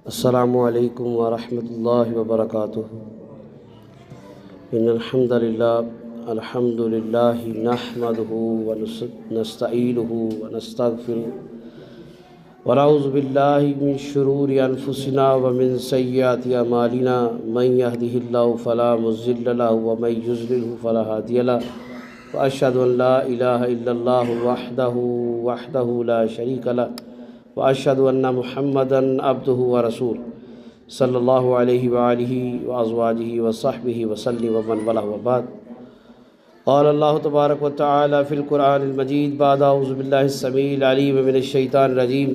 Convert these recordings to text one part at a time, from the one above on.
السلام علیکم ورحمۃ اللہ وبرکاتہ۔ ان الحمد للہ نحمده ونستعینه ونستغفره ونعوذ باللہ من شرور انفسنا ومن سیئات اعمالنا من يهده اللہ فلا مضل له ومن يضلل فلا هادی له واشهد ان لا الہ الا اللہ وحدہ لا شریک له واشهد ان محمدا عبده ورسوله صلی اللہ علیہ وآلہ وازواجہ وصحبہ وسلم ومن والاه وبعد۔ قال اللہ تبارک وتعالی فی القرآن المجید بعد اعوذ باللہ السمیع العلیم من الشیطان الرجیم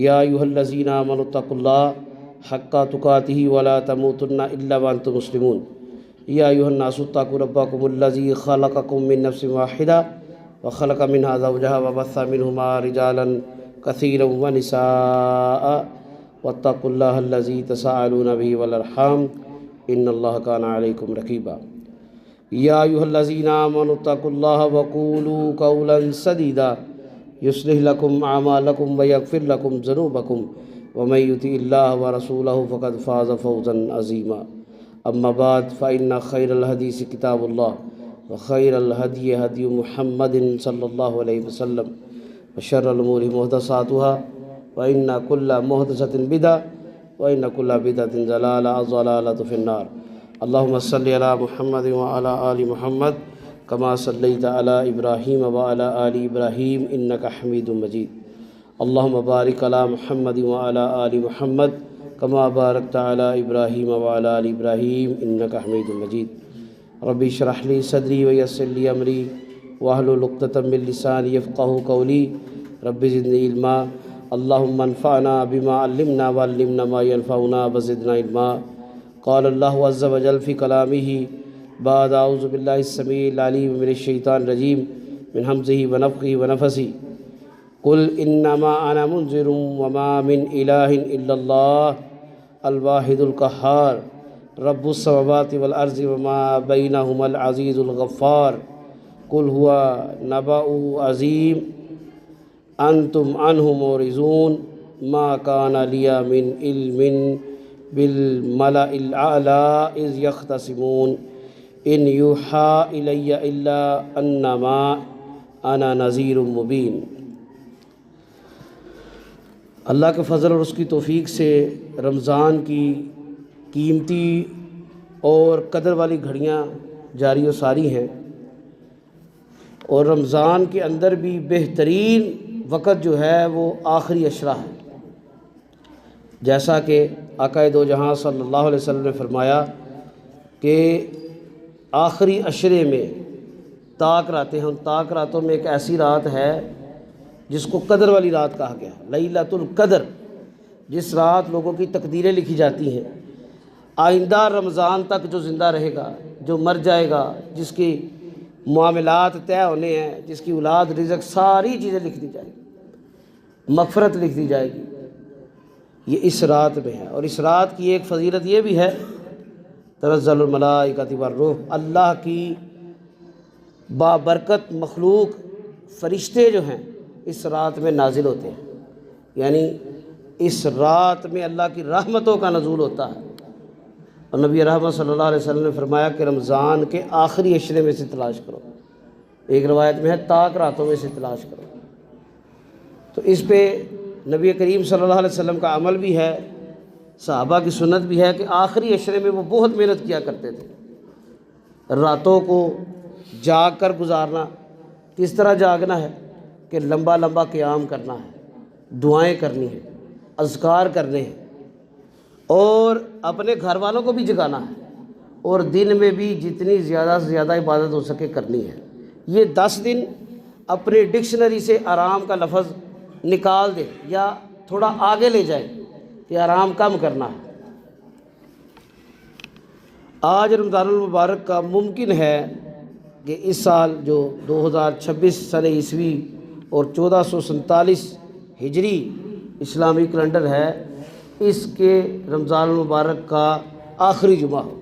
یا ایھا الذین آمنوا اتقوا اللہ حق تقاتہ ولا تموتن الا وانتم مسلمون۔ یا ایھا الناس اتقوا ربکم الذی خلقکم من نفس واحدہ وخلق منها زوجها وبث منہما رجالا کثیرا ونساء واتقوا اللہ الذی تساءلون به والارحام ان اللہ کان علیکم رقیبا۔ یا ایھا الذین آمنوا اتقوا اللہ وقولوا قولا سدیدا یصلح لکم اعمالکم ویغفر لکم ذنوبکم ومن یطع اللہ ورسولہ فقد فاز فوزا عظیما۔ اما بعد فإن خیر الحدیث کتاب اللہ وخیر الہدی ہدی محمد صلی اللہ علیہ وسلم وشر الامور محدثاتها وإن كل محدثة بدعة وإن كل بدعة ضلالة الضلالة في النار۔ اللهم صل على محمد وعلى آل محمد كما صليت على إبراهيم وعلى آل إبراهيم إنك حميد مجيد۔ اللهم بارك على محمد وعلى آل محمد كما باركت على إبراهيم وعلى آل إبراهيم إنك حميد مجيد۔ ربي اشرح لي صدري ويسر لي أمري واحلل عقدة من لساني يفقهوا قولي رب زدني علما۔ اللهم انفعنا بما علمنا وعلمنا ما ينفعنا وزدنا علما۔ قال الله عز وجل في كلامه بعد اعوذ بالله السميع العليم من الشيطان الرجيم من همزه ونفخه ونفثه قل انما انا منذر وما من اله الا الله الواحد القهار رب السماوات والارض وما بينهما العزيز الغفار قل هو نبأ عظيم انتم عنہ معرضون ما کان لی من علم بالملأ الاعلی اذ یختصمون ان یوحی الی الا انما انا نذیر مبین۔ اللہ کے فضل اور اس کی توفیق سے رمضان کی قیمتی اور قدر والی گھڑیاں جاری و ساری ہیں، اور رمضان کے اندر بھی بہترین وقت جو ہے وہ آخری عشرہ ہے، جیسا کہ آقا دو جہاں صلی اللہ علیہ وسلم نے فرمایا کہ آخری عشرے میں طاق راتیں ہیں، ان طاق راتوں میں ایک ایسی رات ہے جس کو قدر والی رات کہا گیا ہے، لیلۃ القدر، جس رات لوگوں کی تقدیریں لکھی جاتی ہیں، آئندہ رمضان تک جو زندہ رہے گا، جو مر جائے گا، جس کی معاملات طے ہونے ہیں، جس کی اولاد رزق ساری چیزیں لکھ دی جائیں گی، مغفرت لکھ دی جائے گی، یہ اس رات میں ہے۔ اور اس رات کی ایک فضیلت یہ بھی ہے تنزل الملائکۃ والروح، اللہ کی بابرکت مخلوق فرشتے جو ہیں اس رات میں نازل ہوتے ہیں، یعنی اس رات میں اللہ کی رحمتوں کا نزول ہوتا ہے۔ اور نبی رحمت صلی اللہ علیہ وسلم نے فرمایا کہ رمضان کے آخری عشرے میں سے تلاش کرو، ایک روایت میں ہے طاق راتوں میں سے تلاش کرو۔ تو اس پہ نبی کریم صلی اللہ علیہ وسلم کا عمل بھی ہے، صحابہ کی سنت بھی ہے کہ آخری عشرے میں وہ بہت محنت کیا کرتے تھے، راتوں کو جاگ کر گزارنا۔ کس طرح جاگنا ہے کہ لمبا لمبا قیام کرنا ہے، دعائیں کرنی ہیں، اذکار کرنے ہیں، اور اپنے گھر والوں کو بھی جگانا ہے، اور دن میں بھی جتنی زیادہ سے زیادہ عبادت ہو سکے کرنی ہے۔ یہ 10 دن اپنی ڈکشنری سے آرام کا لفظ نکال دیں یا تھوڑا آگے لے جائیں کہ آرام کم کرنا ہے۔ آج رمضان المبارک کا ممکن ہے کہ اس سال جو 2026 سن عیسوی اور 1447 ہجری اسلامی کیلنڈر ہے، اس کے رمضان المبارک کا آخری جمعہ ہو۔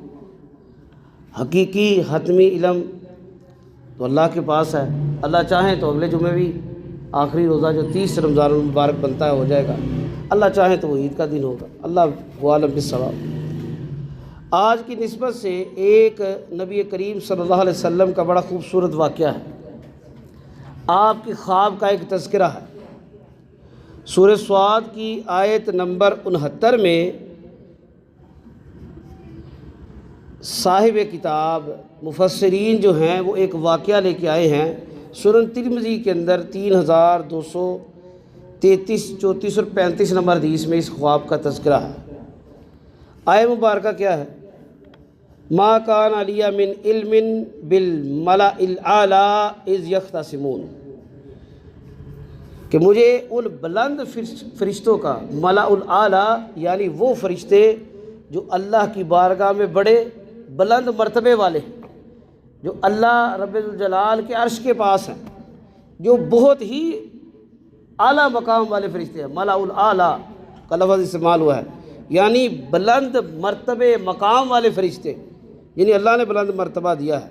حقیقی حتمی علم تو اللہ کے پاس ہے، اللہ چاہیں تو اگلے جمعے بھی آخری روزہ جو 30 رمضان المبارک بنتا ہے ہو جائے گا، اللہ چاہے تو وہ عید کا دن ہوگا، اللہ عالم بالصواب۔ آج کی نسبت سے ایک نبی کریم صلی اللہ علیہ وسلم کا بڑا خوبصورت واقعہ ہے، آپ کی خواب کا ایک تذکرہ ہے۔ سورہ صاد کی آیت نمبر 69 میں صاحب کتاب مفسرین جو ہیں وہ ایک واقعہ لے کے آئے ہیں۔ سنن ترمذی کے اندر 3233، 34 اور 35 نمبر حدیث میں اس خواب کا تذکرہ ہے۔ آیت مبارکہ کیا ہے؟ ما کان علی من علم بالملأ الاعلی اذ یختصمون، کہ مجھے ان بلند فرشتوں کا، ملأ الاعلی یعنی وہ فرشتے جو اللہ کی بارگاہ میں بڑے بلند مرتبے والے ہیں، جو اللہ رب الجلال کے عرش کے پاس ہیں، جو بہت ہی اعلیٰ مقام والے فرشتے ہیں۔ ملأ الاعلی کا لفظ استعمال ہوا ہے، یعنی بلند مرتبے مقام والے فرشتے، یعنی اللہ نے بلند مرتبہ دیا ہے۔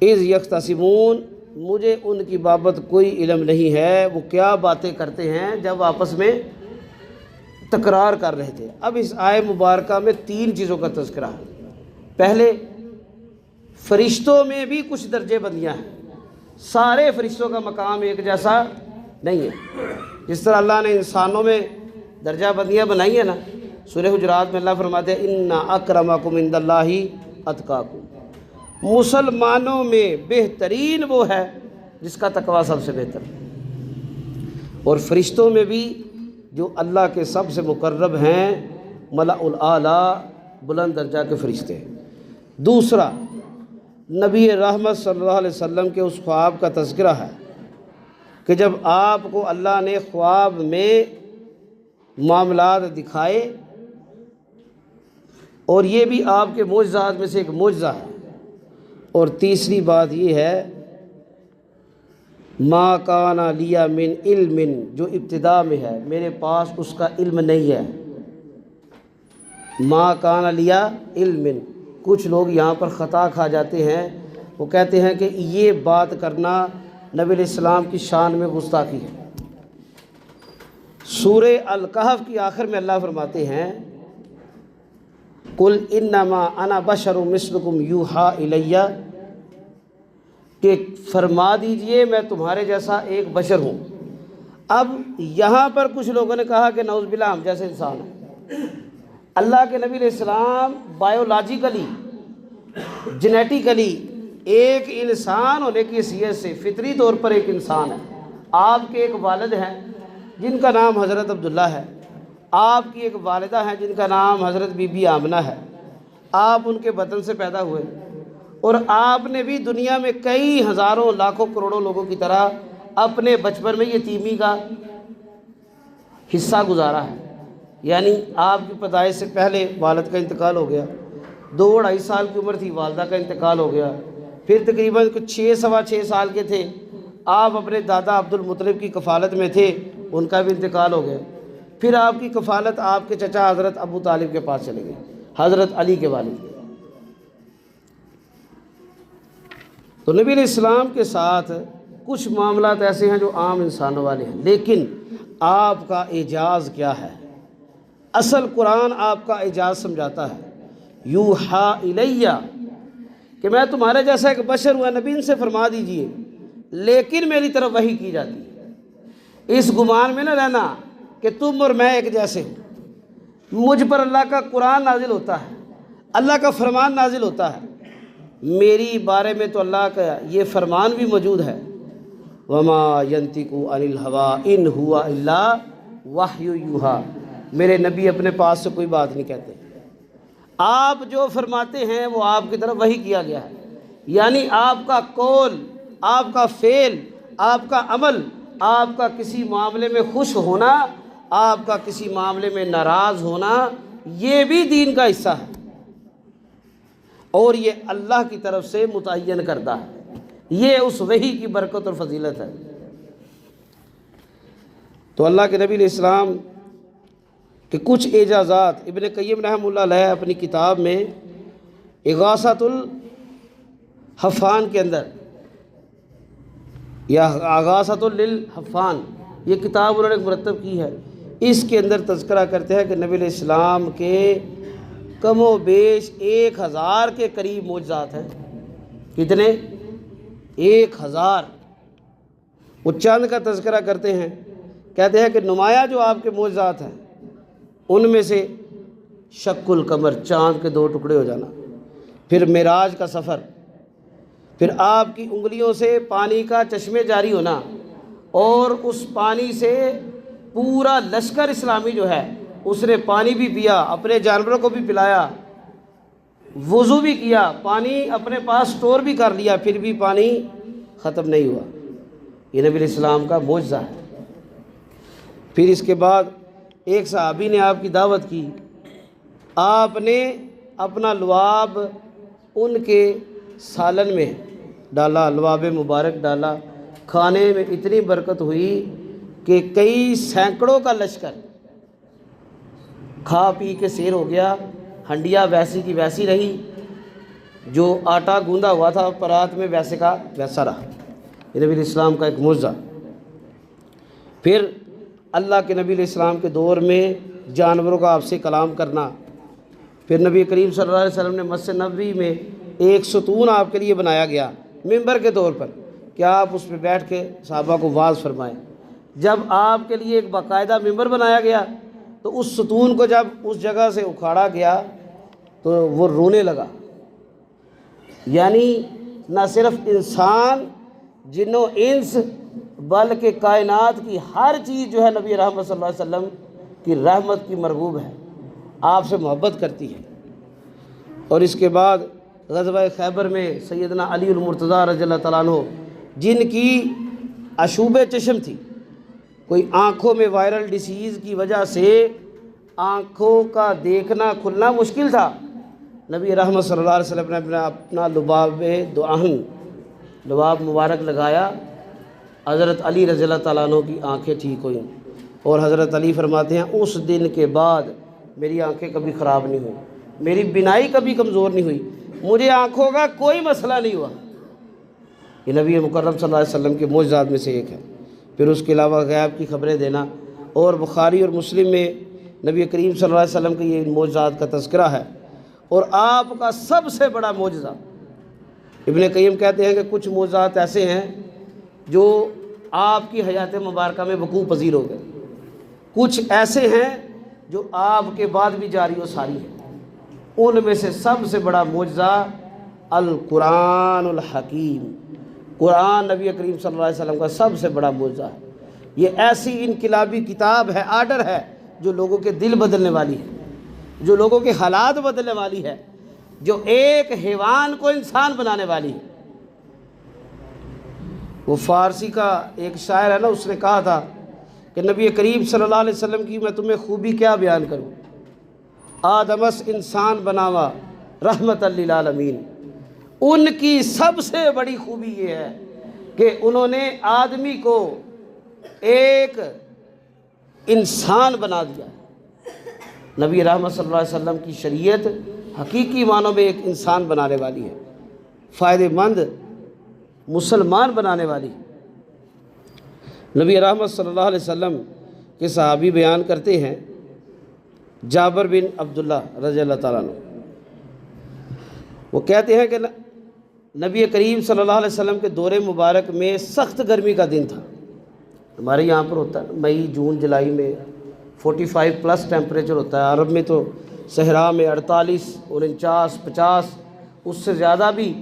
اذ یختصمون، مجھے ان کی بابت کوئی علم نہیں ہے، وہ کیا باتیں کرتے ہیں جب آپس میں تکرار کر رہے تھے۔ اب اس آیت مبارکہ میں 3 چیزوں کا تذکرہ ہے۔ پہلے، فرشتوں میں بھی کچھ درجے بندیاں ہیں، سارے فرشتوں کا مقام ایک جیسا نہیں ہے۔ جس طرح اللہ نے انسانوں میں درجہ بندیاں بنائی ہیں نا، سورہ حجرات میں اللہ فرماتے ہیں ان اکرمکم عند اللہ اتقاکم، مسلمانوں میں بہترین وہ ہے جس کا تقوی سب سے بہتر ہے۔ اور فرشتوں میں بھی جو اللہ کے سب سے مقرب ہیں، ملأ الاعلی بلند درجہ کے فرشتے ہیں۔ دوسرا، نبی رحمت صلی اللہ علیہ وسلم کے اس خواب کا تذکرہ ہے کہ جب آپ کو اللہ نے خواب میں معاملات دکھائے، اور یہ بھی آپ کے معجزات میں سے ایک معجزہ ہے۔ اور تیسری بات یہ ہے ما کان لی من علم، جو ابتدا میں ہے، میرے پاس اس کا علم نہیں ہے۔ ما کان لی علم، کچھ لوگ یہاں پر خطا کھا جاتے ہیں، وہ کہتے ہیں کہ یہ بات کرنا نبی علیہ السلام کی شان میں گستاخی ہے۔ سورہ الکہف کی آخر میں اللہ فرماتے ہیں قل انما انا بشر مثلکم یوحی الی، کہ فرما دیجئے میں تمہارے جیسا ایک بشر ہوں۔ اب یہاں پر کچھ لوگوں نے کہا کہ نعوذ باللہ ہم جیسے انسان ہیں۔ اللہ کے نبی علیہ السلام بایولوجیکلی، جینیٹیکلی ایک انسان ہونے کی حیثیت سے فطری طور پر ایک انسان ہے۔ آپ کے ایک والد ہیں جن کا نام حضرت عبداللہ ہے، آپ کی ایک والدہ ہیں جن کا نام حضرت بی بی آمنہ ہے، آپ ان کے بطن سے پیدا ہوئے، اور آپ نے بھی دنیا میں کئی ہزاروں لاکھوں کروڑوں لوگوں کی طرح اپنے بچپن میں یتیمی کا حصہ گزارا ہے۔ یعنی آپ کی پیدائش سے پہلے والد کا انتقال ہو گیا، 2-2.5 سال کی عمر تھی، والدہ کا انتقال ہو گیا، پھر تقریباً کچھ 6-6.25 سال کے تھے، آپ اپنے دادا عبد المطلب کی کفالت میں تھے، ان کا بھی انتقال ہو گیا، پھر آپ کی کفالت آپ کے چچا حضرت ابو طالب کے پاس چلے گئے، حضرت علی کے والد کے۔ تو نبی علیہ السلام کے ساتھ کچھ معاملات ایسے ہیں جو عام انسانوں والے ہیں، لیکن آپ کا اعجاز کیا ہے؟ اصل قرآن آپ کا اعجاز سمجھاتا ہے، یوحی الیہ، کہ میں تمہارے جیسا ایک بشر ہوا، نبی ان سے فرما دیجئے، لیکن میری طرف وحی کی جاتی ہے۔ اس گمان میں نہ رہنا کہ تم اور میں ایک جیسے ہوں۔ مجھ پر اللہ کا قرآن نازل ہوتا ہے، اللہ کا فرمان نازل ہوتا ہے، میری بارے میں تو اللہ کا یہ فرمان بھی موجود ہے، وما ینطق عن الہوی ان ہوا الا وحی یوحی، میرے نبی اپنے پاس سے کوئی بات نہیں کہتے، آپ جو فرماتے ہیں وہ آپ کی طرف وحی کیا گیا ہے۔ یعنی آپ کا قول، آپ کا فعل، آپ کا عمل، آپ کا کسی معاملے میں خوش ہونا، آپ کا کسی معاملے میں ناراض ہونا، یہ بھی دین کا حصہ ہے، اور یہ اللہ کی طرف سے متعین کردہ ہے، یہ اس وحی کی برکت اور فضیلت ہے۔ تو اللہ کے نبی علیہ السلام کہ کچھ اعجازات ابن قیم رحمہ اللہ علیہ اپنی کتاب میں اغاثۃ الحفان کے اندر، یا اغاثۃ للحفان، یہ کتاب انہوں نے مرتب کی ہے، اس کے اندر تذکرہ کرتے ہیں کہ نبی علیہ السلام کے کم و بیش 1000 کے قریب معجزات ہیں۔ کتنے؟ 1000۔ وہ چند کا تذکرہ کرتے ہیں، کہتے ہیں کہ نمایاں جو آپ کے معجزات ہیں ان میں سے شق القمر، چاند کے 2 ٹکڑے ہو جانا، پھر معراج کا سفر، پھر آپ کی انگلیوں سے پانی کا چشمے جاری ہونا، اور اس پانی سے پورا لشکر اسلامی جو ہے اس نے پانی بھی پیا، اپنے جانوروں کو بھی پلایا، وضو بھی کیا، پانی اپنے پاس سٹور بھی کر لیا، پھر بھی پانی ختم نہیں ہوا۔ یہ نبی علیہ السلام کا معجزہ ہے۔ پھر اس کے بعد ایک صحابی نے آپ کی دعوت کی، آپ نے اپنا لعاب ان کے سالن میں ڈالا، لعاب مبارک ڈالا، کھانے میں اتنی برکت ہوئی کہ کئی سینکڑوں کا لشکر کھا پی کے سیر ہو گیا، ہنڈیاں ویسی کی ویسی رہی، جو آٹا گوندا ہوا تھا پرات میں ویسے کا ویسا رہا۔ یہ نبی علیہ السلام کا ایک معجزہ۔ پھر اللہ کے نبی علیہ السلام کے دور میں جانوروں کا آپ سے کلام کرنا۔ پھر نبی کریم صلی اللہ علیہ وسلم نے مسجد نبوی میں ایک ستون آپ کے لیے بنایا گیا ممبر کے طور پر کہ آپ اس پہ بیٹھ کے صحابہ کو واعظ فرمائیں۔ جب آپ کے لیے ایک باقاعدہ ممبر بنایا گیا تو اس ستون کو جب اس جگہ سے اکھاڑا گیا تو وہ رونے لگا۔ یعنی نہ صرف انسان، جن و انس، بلکہ کائنات کی ہر چیز جو ہے نبی رحمت صلی اللہ علیہ وسلم کی رحمت کی مرغوب ہے، آپ سے محبت کرتی ہے۔ اور اس کے بعد غزوہ خیبر میں سیدنا علی المرتضیٰ رضی اللہ تعالیٰ عنہ، جن کی عشوب چشم تھی، کوئی آنکھوں میں وائرل ڈیسیز کی وجہ سے آنکھوں کا دیکھنا کھلنا مشکل تھا، نبی رحمت صلی اللہ علیہ وسلم نے اپنا لباب دعاہن، لباب مبارک لگایا، حضرت علی رضی اللہ تعالیٰ عنہ کی آنکھیں ٹھیک ہوئیں۔ اور حضرت علی فرماتے ہیں اس دن کے بعد میری آنکھیں کبھی خراب نہیں ہوئیں، میری بینائی کبھی کمزور نہیں ہوئی، مجھے آنکھوں کا کوئی مسئلہ نہیں ہوا۔ یہ نبی مکرم صلی اللہ علیہ وسلم کے معجزات میں سے ایک ہے۔ پھر اس کے علاوہ غیب کی خبریں دینا، اور بخاری اور مسلم میں نبی کریم صلی اللہ علیہ وسلم کے یہ معجزات کا تذکرہ ہے۔ اور آپ کا سب سے بڑا معجزہ، ابن قیم کہتے ہیں کہ کچھ معجزات ایسے ہیں جو آپ کی حیات مبارکہ میں وقوع پذیر ہو گئے، کچھ ایسے ہیں جو آپ کے بعد بھی جاری و ساری ہیں۔ ان میں سے سب سے بڑا معجزہ القرآن الحکیم، قرآن نبی کریم صلی اللہ علیہ وسلم کا سب سے بڑا معجزہ ہے۔ یہ ایسی انقلابی کتاب ہے، آرڈر ہے، جو لوگوں کے دل بدلنے والی ہے، جو لوگوں کے حالات بدلنے والی ہے، جو ایک حیوان کو انسان بنانے والی ہے۔ وہ فارسی کا ایک شاعر ہے نا، اس نے کہا تھا کہ نبی کریم صلی اللہ علیہ وسلم کی میں تمہیں خوبی کیا بیان کروں، آدمس انسان بناوا رحمت للعالمین۔ ان کی سب سے بڑی خوبی یہ ہے کہ انہوں نے آدمی کو ایک انسان بنا دیا۔ نبی رحمت صلی اللہ علیہ وسلم کی شریعت حقیقی معنوں میں ایک انسان بنانے والی ہے، فائدہ مند مسلمان بنانے والی۔ نبی رحمت صلی اللہ علیہ وسلم کے صحابی بیان کرتے ہیں، جابر بن عبداللہ رضی اللہ تعالیٰ عنہ، وہ کہتے ہیں کہ نبی کریم صلی اللہ علیہ وسلم کے دور مبارک میں سخت گرمی کا دن تھا۔ ہمارے یہاں پر ہوتا ہے مئی جون جولائی میں 45+ ٹیمپریچر ہوتا ہے، عرب میں تو صحرا میں 48 49 50 اس سے زیادہ بھی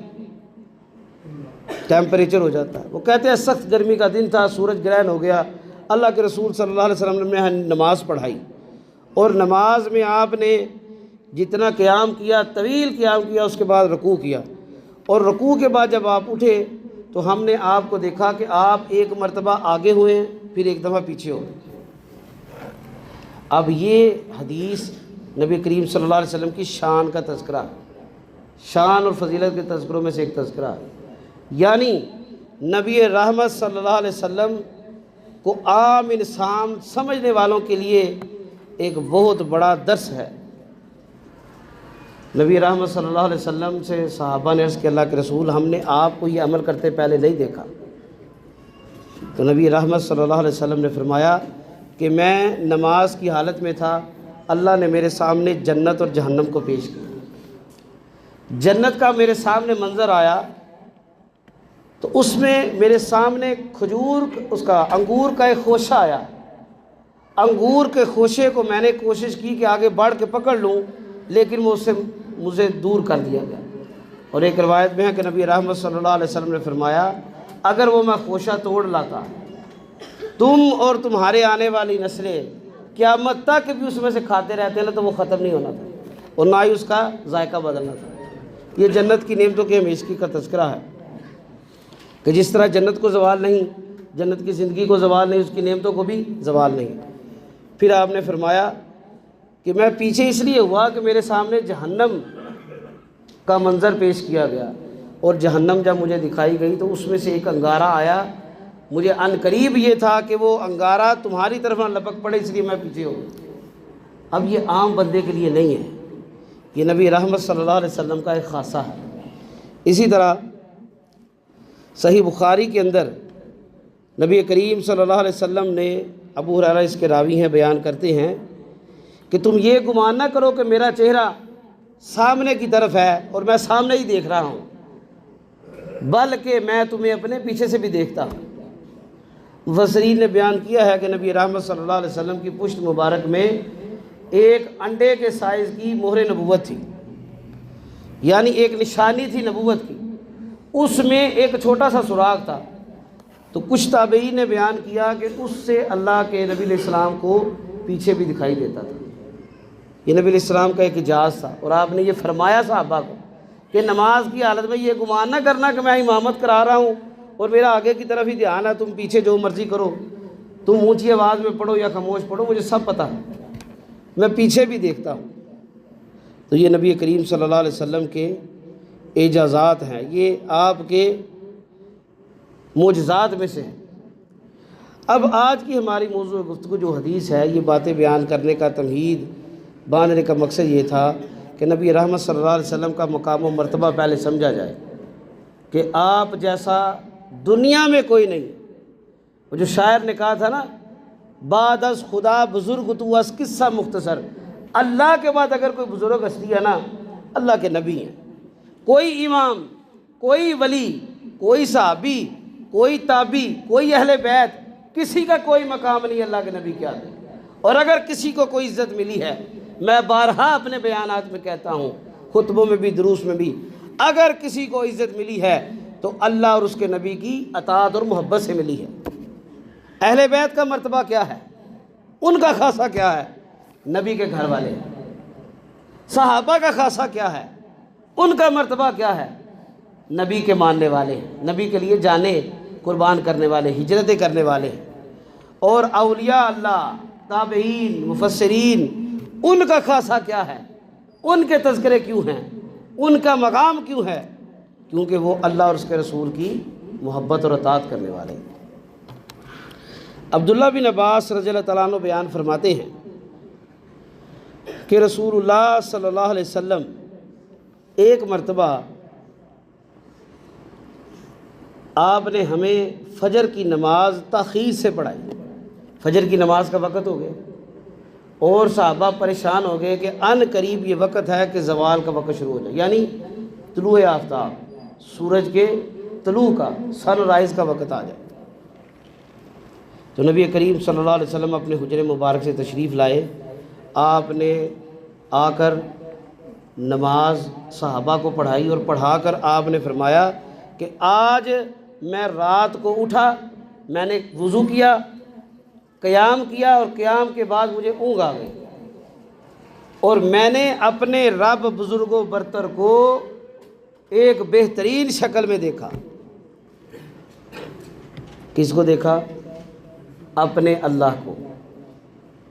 ٹیمپریچر ہو جاتا ہے۔ وہ کہتے ہیں سخت گرمی کا دن تھا، سورج گرہن ہو گیا، اللہ کے رسول صلی اللہ علیہ وسلم نے نماز پڑھائی، اور نماز میں آپ نے جتنا قیام کیا، طویل قیام کیا، اس کے بعد رکوع کیا، اور رکوع کے بعد جب آپ اٹھے تو ہم نے آپ کو دیکھا کہ آپ ایک مرتبہ آگے ہوئے ہیں، پھر ایک دفعہ پیچھے ہو گئے۔ اب یہ حدیث نبی کریم صلی اللہ علیہ وسلم کی شان کا تذکرہ ہے، شان اور فضیلت کے تذکروں میں سے ایک تذکرہ ہے۔ یعنی نبی رحمت صلی اللہ علیہ وسلم کو عام انسان سمجھنے والوں کے لیے ایک بہت بڑا درس ہے۔ نبی رحمت صلی اللہ علیہ وسلم سے صحابہ نے عرض کیا، اللہ کے رسول، ہم نے آپ کو یہ عمل کرتے پہلے نہیں دیکھا، تو نبی رحمت صلی اللہ علیہ وسلم نے فرمایا کہ میں نماز کی حالت میں تھا، اللہ نے میرے سامنے جنت اور جہنم کو پیش کیا۔ جنت کا میرے سامنے منظر آیا تو اس میں میرے سامنے اس کا انگور کا ایک خوشہ آیا۔ انگور کے خوشے کو میں نے کوشش کی کہ آگے بڑھ کے پکڑ لوں، لیکن وہ اس سے مجھے دور کر دیا گیا۔ اور ایک روایت میں ہے کہ نبی رحمت صلی اللہ علیہ وسلم نے فرمایا اگر وہ میں خوشہ توڑ لاتا، تم اور تمہارے آنے والی نسلیں قیامت تک بھی اس میں سے کھاتے رہتے نا تو وہ ختم نہیں ہونا تھا اور نہ ہی اس کا ذائقہ بدلنا تھا۔ یہ جنت کی نعمتوں کی ہمیشگی کا تذکرہ ہے کہ جس طرح جنت کو زوال نہیں، جنت کی زندگی کو زوال نہیں، اس کی نعمتوں کو بھی زوال نہیں۔ پھر آپ نے فرمایا کہ میں پیچھے اس لیے ہوا کہ میرے سامنے جہنم کا منظر پیش کیا گیا، اور جہنم جب مجھے دکھائی گئی تو اس میں سے ایک انگارہ آیا، مجھے عن قریب یہ تھا کہ وہ انگارہ تمہاری طرف نہ لپک پڑے، اس لیے میں پیچھے ہوں۔ اب یہ عام بندے کے لیے نہیں ہے، یہ نبی رحمت صلی اللہ علیہ وسلم کا ایک خاصہ ہے۔ اسی طرح صحیح بخاری کے اندر نبی کریم صلی اللہ علیہ وسلم نے، ابو ہریرہ اس کے راوی ہیں، بیان کرتے ہیں کہ تم یہ گمان نہ کرو کہ میرا چہرہ سامنے کی طرف ہے اور میں سامنے ہی دیکھ رہا ہوں، بلکہ میں تمہیں اپنے پیچھے سے بھی دیکھتا ہوں۔ مفسرین نے بیان کیا ہے کہ نبی رحمت صلی اللہ علیہ وسلم کی پشت مبارک میں ایک انڈے کے سائز کی مہر نبوت تھی، یعنی ایک نشانی تھی نبوت کی، اس میں ایک چھوٹا سا سراغ تھا۔ تو کچھ تابعین نے بیان کیا کہ اس سے اللہ کے نبی علیہ السلام کو پیچھے بھی دکھائی دیتا تھا۔ یہ نبی علیہ السلام کا ایک اعجاز تھا، اور آپ نے یہ فرمایا صحابہ کو کہ نماز کی حالت میں یہ گمان نہ کرنا کہ میں امامت کرا رہا ہوں اور میرا آگے کی طرف ہی دھیان ہے، تم پیچھے جو مرضی کرو، تم اونچی آواز میں پڑھو یا خاموش پڑھو، مجھے سب پتہ ہے، میں پیچھے بھی دیکھتا ہوں۔ تو یہ نبی کریم صلی اللہ علیہ وسلم کے اعجازات ہیں، یہ آپ کے معجزات میں سے ہیں۔ اب آج کی ہماری موضوع گفتگو جو حدیث ہے، یہ باتیں بیان کرنے کا، تمہید باندھنے کا مقصد یہ تھا کہ نبی رحمت صلی اللہ علیہ وسلم کا مقام و مرتبہ پہلے سمجھا جائے کہ آپ جیسا دنیا میں کوئی نہیں۔ وہ جو شاعر نے کہا تھا نا، بعد از خدا بزرگ تو از قصہ مختصر، اللہ کے بعد اگر کوئی بزرگ ہستی ہے نا، اللہ کے نبی ہیں۔ کوئی امام، کوئی ولی، کوئی صحابی، کوئی تابعی، کوئی اہل بیت، کسی کا کوئی مقام نہیں اللہ کے نبی کے آگے۔ اور اگر کسی کو کوئی عزت ملی ہے، میں بارہا اپنے بیانات میں کہتا ہوں، خطبوں میں بھی، دروس میں بھی، اگر کسی کو عزت ملی ہے تو اللہ اور اس کے نبی کی اطاعت اور محبت سے ملی ہے۔ اہل بیت کا مرتبہ کیا ہے، ان کا خاصہ کیا ہے؟ نبی کے گھر والے۔ صحابہ کا خاصہ کیا ہے، ان کا مرتبہ کیا ہے؟ نبی کے ماننے والے، نبی کے لیے جانیں قربان کرنے والے، ہجرتیں کرنے والے۔ اور اولیاء اللہ، تابعین، مفسرین، ان کا خاصہ کیا ہے، ان کے تذکرے کیوں ہیں، ان کا مقام کیوں ہے؟ کیونکہ وہ اللہ اور اس کے رسول کی محبت اور اطاعت کرنے والے ہیں۔ عبداللہ بن عباس رضی اللہ تعالیٰ عنہ بیان فرماتے ہیں کہ رسول اللہ صلی اللہ علیہ وسلم ایک مرتبہ آپ نے ہمیں فجر کی نماز تاخیر سے پڑھائی۔ فجر کی نماز کا وقت ہو گیا اور صحابہ پریشان ہو گئے کہ عن قریب یہ وقت ہے کہ زوال کا وقت شروع ہو جائے، یعنی طلوع آفتاب، سورج کے طلوع کا، سن رائز کا وقت آ جائے۔ تو نبی کریم صلی اللہ علیہ وسلم اپنے حجرے مبارک سے تشریف لائے۔ آپ نے آ کر نماز صحابہ کو پڑھائی اور پڑھا کر آپ نے فرمایا کہ آج میں رات کو اٹھا، میں نے وضو کیا، قیام کیا، اور قیام کے بعد مجھے اونگ آ گئی، اور میں نے اپنے رب بزرگ و برتر کو ایک بہترین شکل میں دیکھا۔ کس کو دیکھا؟ اپنے اللہ کو۔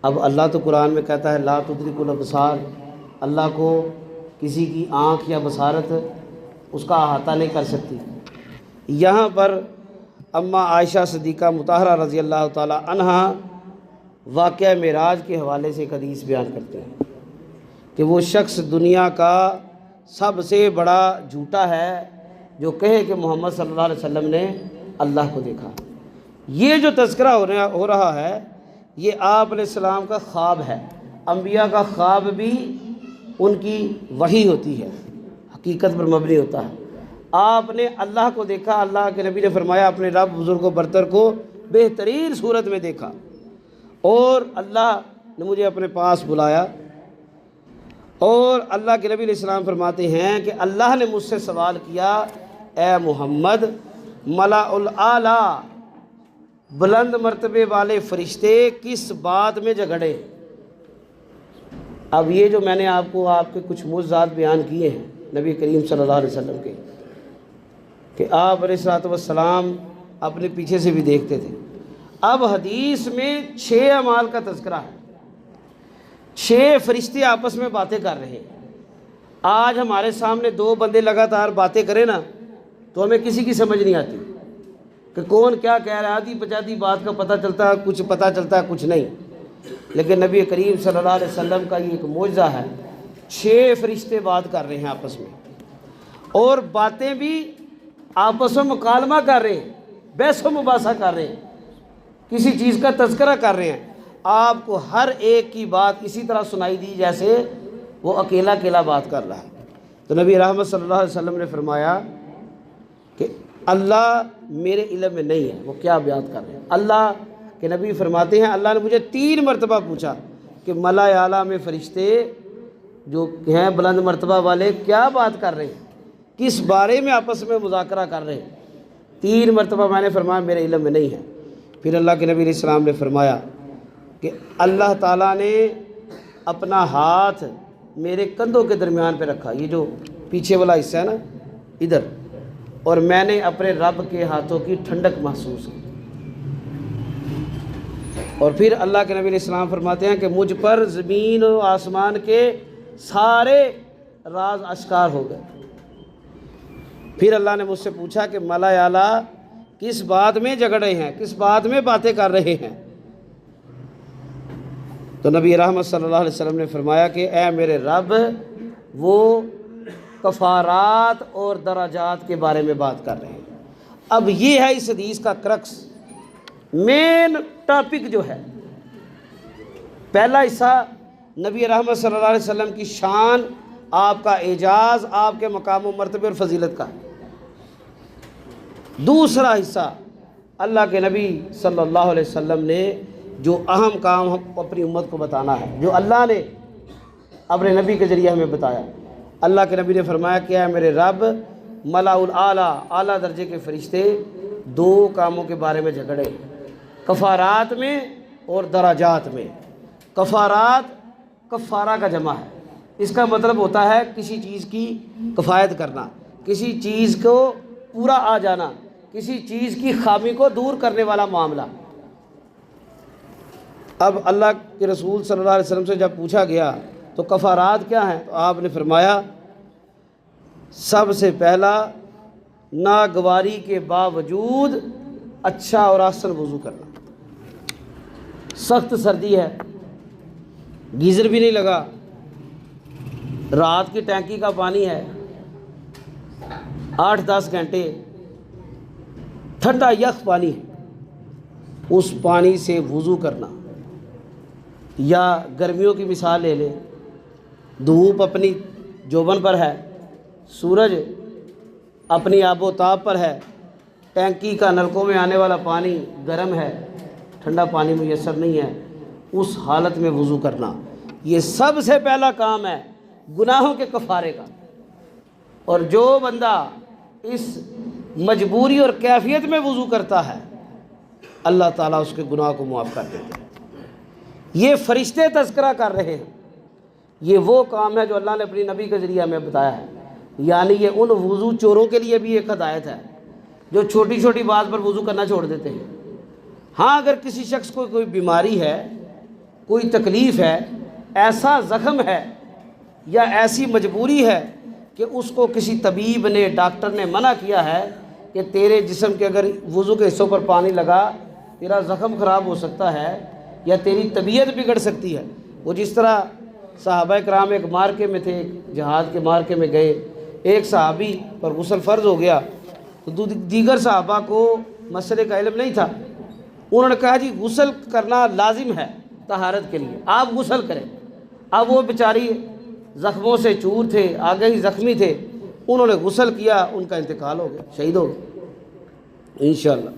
اب اللہ تو قرآن میں کہتا ہے لا تدرک الابصار، اللہ کو کسی کی آنکھ یا بصارت اس کا احاطہ نہیں کر سکتی۔ یہاں پر اماں عائشہ صدیقہ مطہرہ رضی اللہ تعالی عنہا واقعہ معراج کے حوالے سے ایک حدیث بیان کرتے ہیں کہ وہ شخص دنیا کا سب سے بڑا جھوٹا ہے جو کہے کہ محمد صلی اللہ علیہ وسلم نے اللہ کو دیکھا۔ یہ جو تذکرہ ہو رہا ہے یہ آپ علیہ السلام کا خواب ہے۔ انبیاء کا خواب بھی ان کی وحی ہوتی ہے، حقیقت پر مبنی ہوتا ہے۔ آپ نے اللہ کو دیکھا، اللہ کے نبی نے فرمایا اپنے رب بزرگ و برتر کو بہترین صورت میں دیکھا، اور اللہ نے مجھے اپنے پاس بلایا، اور اللہ کے نبی علیہ السلام فرماتے ہیں کہ اللہ نے مجھ سے سوال کیا، اے محمد ملاء الاعلیٰ بلند مرتبے والے فرشتے کس بات میں جھگڑے؟ اب یہ جو میں نے آپ کے کچھ معجزات بیان کیے ہیں نبی کریم صلی اللہ علیہ وسلم کے، کہ آپ علیہ الصلوۃ والسلام اپنے پیچھے سے بھی دیکھتے تھے۔ اب حدیث میں 6 اعمال کا تذکرہ ہے، 6 فرشتے آپس میں باتیں کر رہے ہیں۔ آج ہمارے سامنے 2 بندے لگاتار باتیں کریں نا تو ہمیں کسی کی سمجھ نہیں آتی کہ کون کیا کہہ رہا ہے، آدھی پچاتی بات کا پتہ چلتا ہے، کچھ پتہ چلتا ہے کچھ نہیں۔ لیکن نبی کریم صلی اللہ علیہ وسلم کا یہ ایک معجزہ ہے، 6 فرشتے بات کر رہے ہیں آپس میں، اور باتیں بھی آپس میں مکالمہ کر رہے ہیں، بحث و مباحثہ کر رہے ہیں، کسی چیز کا تذکرہ کر رہے ہیں۔ آپ کو ہر ایک کی بات اسی طرح سنائی دی جیسے وہ اکیلا اکیلا بات کر رہا ہے۔ تو نبی رحمت صلی اللہ علیہ وسلم نے فرمایا کہ اللہ میرے علم میں نہیں ہے وہ کیا بیان کر رہے ہیں۔ اللہ کے نبی فرماتے ہیں اللہ نے مجھے 3 مرتبہ پوچھا کہ ملا اعلیٰ میں فرشتے جو ہیں بلند مرتبہ والے کیا بات کر رہے ہیں، کس بارے میں آپس میں مذاکرہ کر رہے ہیں۔ 3 مرتبہ میں نے فرمایا میرے علم میں نہیں ہے۔ پھر اللہ کے نبی علیہ السلام نے فرمایا کہ اللہ تعالیٰ نے اپنا ہاتھ میرے کندھوں کے درمیان پہ رکھا، یہ جو پیچھے والا حصہ ہے نا ادھر، اور میں نے اپنے رب کے ہاتھوں کی ٹھنڈک محسوس کی۔ اور پھر اللہ کے نبی علیہ السلام فرماتے ہیں کہ مجھ پر زمین و آسمان کے سارے راز اشکار ہو گئے۔ پھر اللہ نے مجھ سے پوچھا کہ ملا اعلیٰ کس بات میں جھگڑے ہیں، کس بات میں باتیں کر رہے ہیں؟ تو نبی رحمت صلی اللہ علیہ وسلم نے فرمایا کہ اے میرے رب وہ کفارات اور درجات کے بارے میں بات کر رہے ہیں۔ اب یہ ہے اس حدیث کا کرکس، مین ٹاپک جو ہے۔ پہلا حصہ نبی رحمت صلی اللہ علیہ وسلم کی شان، آپ کا اعجاز، آپ کے مقام و مرتبے اور فضیلت کا۔ دوسرا حصہ اللہ کے نبی صلی اللہ علیہ وسلم نے جو اہم کام اپنی امت کو بتانا ہے، جو اللہ نے اپنے نبی کے ذریعے ہمیں بتایا۔ اللہ کے نبی نے فرمایا کہ اے میرے رب ملاء الاعلیٰ اعلیٰ درجے کے فرشتے 2 کاموں کے بارے میں جھگڑے، کفارات میں اور درجات میں۔ کفارات کفارہ کا جمع ہے، اس کا مطلب ہوتا ہے کسی چیز کی کفایت کرنا، کسی چیز کو پورا آ جانا، کسی چیز کی خامی کو دور کرنے والا معاملہ۔ اب اللہ کے رسول صلی اللہ علیہ وسلم سے جب پوچھا گیا تو کفارات کیا ہیں، تو آپ نے فرمایا سب سے پہلا ناگواری کے باوجود اچھا اور احسن وضو کرنا۔ سخت سردی ہے، گیزر بھی نہیں لگا، رات کی ٹینکی کا پانی ہے، 8-10 گھنٹے ٹھنڈا یخ پانی ہے، اس پانی سے وضو کرنا۔ یا گرمیوں کی مثال لے لیں، دھوپ اپنی جوبن پر ہے، سورج اپنی آب و تاب پر ہے، ٹینکی کا نلکوں میں آنے والا پانی گرم ہے، ٹھنڈا پانی میسر نہیں ہے، اس حالت میں وضو کرنا، یہ سب سے پہلا کام ہے گناہوں کے کفارے کا۔ اور جو بندہ اس مجبوری اور کیفیت میں وضو کرتا ہے اللہ تعالیٰ اس کے گناہ کو معاف کر دیتے ہیں۔ یہ فرشتے تذکرہ کر رہے ہیں، یہ وہ کام ہے جو اللہ نے اپنی نبی کے ذریعے ہمیں بتایا ہے۔ یعنی یہ ان وضو چوروں کے لیے بھی ایک ہدایت ہے جو چھوٹی چھوٹی بات پر وضو کرنا چھوڑ دیتے ہیں۔ ہاں اگر کسی شخص کو کوئی بیماری ہے، کوئی تکلیف ہے، ایسا زخم ہے یا ایسی مجبوری ہے کہ اس کو کسی طبیب نے، ڈاکٹر نے منع کیا ہے کہ تیرے جسم کے اگر وضو کے حصوں پر پانی لگا تیرا زخم خراب ہو سکتا ہے یا تیری طبیعت بگڑ سکتی ہے۔ وہ جس طرح صحابہ کرام ایک مارکے میں تھے، ایک جہاد کے مارکے میں گئے، ایک صحابی پر غسل فرض ہو گیا تو دیگر صحابہ کو مسئلے کا علم نہیں تھا، انہوں نے کہا جی غسل کرنا لازم ہے طہارت کے لیے، آپ غسل کریں۔ اب وہ بیچاری زخموں سے چور تھے، آگے ہی زخمی تھے، انہوں نے غسل کیا، ان کا انتقال ہو گیا، شہید ہو گئے انشاءاللہ۔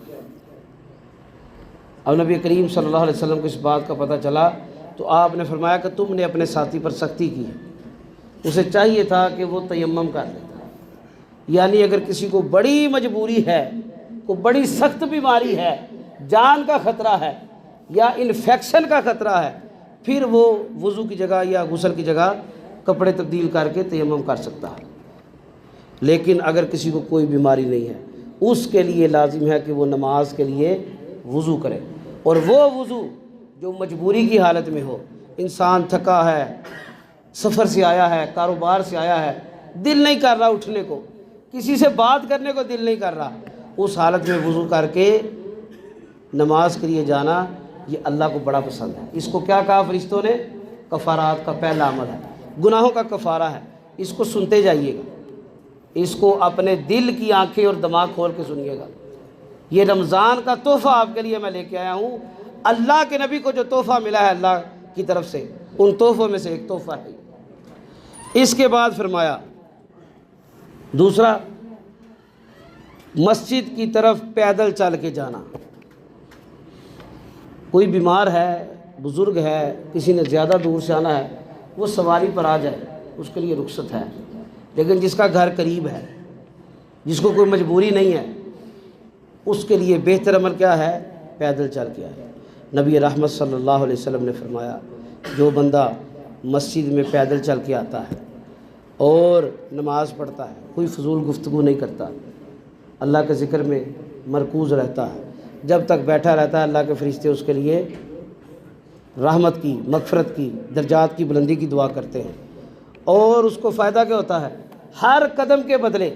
اب نبی کریم صلی اللہ علیہ وسلم کو اس بات کا پتہ چلا تو آپ نے فرمایا کہ تم نے اپنے ساتھی پر سختی کی ہے، اسے چاہیے تھا کہ وہ تیمم کر لیتا۔ یعنی اگر کسی کو بڑی مجبوری ہے، کوئی بڑی سخت بیماری ہے، جان کا خطرہ ہے یا انفیکشن کا خطرہ ہے، پھر وہ وضو کی جگہ یا غسل کی جگہ کپڑے تبدیل کر کے تیمم کر سکتا ہے۔ لیکن اگر کسی کو کوئی بیماری نہیں ہے، اس کے لیے لازم ہے کہ وہ نماز کے لیے وضو کرے، اور وہ وضو جو مجبوری کی حالت میں ہو، انسان تھکا ہے، سفر سے آیا ہے، کاروبار سے آیا ہے، دل نہیں کر رہا اٹھنے کو، کسی سے بات کرنے کو دل نہیں کر رہا، اس حالت میں وضو کر کے نماز کے لیے جانا یہ اللہ کو بڑا پسند ہے۔ اس کو کیا کہا فرشتوں نے؟ کفارات کا پہلا عمل ہے، گناہوں کا کفارہ ہے۔ اس کو سنتے جائیے گا، اس کو اپنے دل کی آنکھیں اور دماغ کھول کے سنیے گا۔ یہ رمضان کا تحفہ آپ کے لیے میں لے کے آیا ہوں، اللہ کے نبی کو جو تحفہ ملا ہے اللہ کی طرف سے، ان تحفوں میں سے ایک تحفہ ہے۔ اس کے بعد فرمایا دوسرا، مسجد کی طرف پیدل چل کے جانا۔ کوئی بیمار ہے، بزرگ ہے، کسی نے زیادہ دور سے آنا ہے، وہ سواری پر آ جائے، اس کے لیے رخصت ہے۔ لیکن جس کا گھر قریب ہے، جس کو کوئی مجبوری نہیں ہے، اس کے لیے بہتر عمل کیا ہے؟ پیدل چل کے آئے۔ نبی رحمت صلی اللہ علیہ وسلم نے فرمایا جو بندہ مسجد میں پیدل چل کے آتا ہے اور نماز پڑھتا ہے، کوئی فضول گفتگو نہیں کرتا، اللہ کے ذکر میں مرکوز رہتا ہے، جب تک بیٹھا رہتا ہے اللہ کے فرشتے اس کے لیے رحمت کی، مغفرت کی، درجات کی بلندی کی دعا کرتے ہیں۔ اور اس کو فائدہ کیا ہوتا ہے؟ ہر قدم کے بدلے،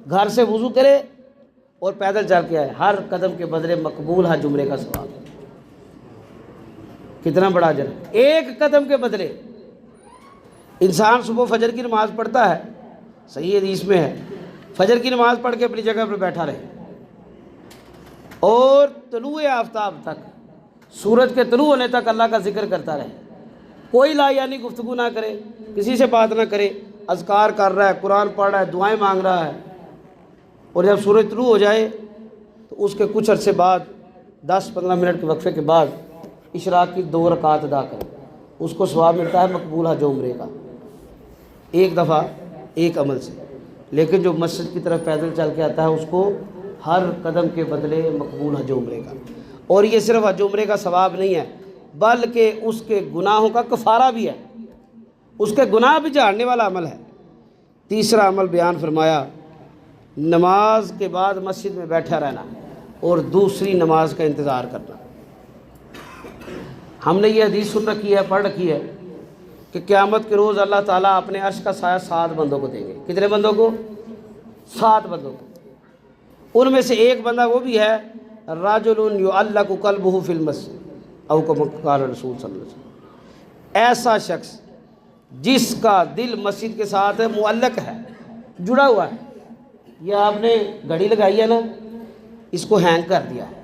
گھر سے وضو کرے اور پیدل چل کے آئے، ہر قدم کے بدلے مقبول حج عمرے کا ثواب ہے۔ کتنا بڑا اجر ہے! ایک قدم کے بدلے انسان صبح فجر کی نماز پڑھتا ہے، صحیح حدیث میں ہے، فجر کی نماز پڑھ کے اپنی جگہ پر بیٹھا رہے اور طلوع آفتاب تک، سورج کے طلوع ہونے تک اللہ کا ذکر کرتا رہے، کوئی لا یعنی گفتگو نہ کرے، کسی سے بات نہ کرے، اذکار کر رہا ہے، قرآن پڑھ رہا ہے، دعائیں مانگ رہا ہے، اور جب سورج طلوع ہو جائے تو اس کے کچھ عرصے بعد 10-15 منٹ کے وقفے کے بعد اشراق کی 2 رکعت ادا کرے، اس کو ثواب ملتا ہے مقبول حج عمرے کا، ایک دفعہ ایک عمل سے۔ لیکن جو مسجد کی طرف پیدل چل کے آتا ہے اس کو ہر قدم کے بدلے مقبول حج عمرے کا، اور یہ صرف حج عمرے کا ثواب نہیں ہے بلکہ اس کے گناہوں کا کفارہ بھی ہے، اس کے گناہ بھی جھاڑنے والا عمل ہے۔ تیسرا عمل بیان فرمایا، نماز کے بعد مسجد میں بیٹھا رہنا اور دوسری نماز کا انتظار کرنا۔ ہم نے یہ حدیث سن رکھی ہے، پڑھ رکھی ہے کہ قیامت کے روز اللہ تعالیٰ اپنے عرش کا سایہ 7 بندوں کو دیں گے۔ کتنے بندوں کو؟ 7 بندوں کو۔ ان میں سے ایک بندہ وہ بھی ہے رجل یعلق قلبہ فی المسجد او کما قال رسول صلی اللہ علیہ وسلم، ایسا شخص جس کا دل مسجد کے ساتھ معلق ہے، جڑا ہوا ہے۔ یہ آپ نے گھڑی لگائی ہے نا، اس کو ہینگ کر دیا ہے،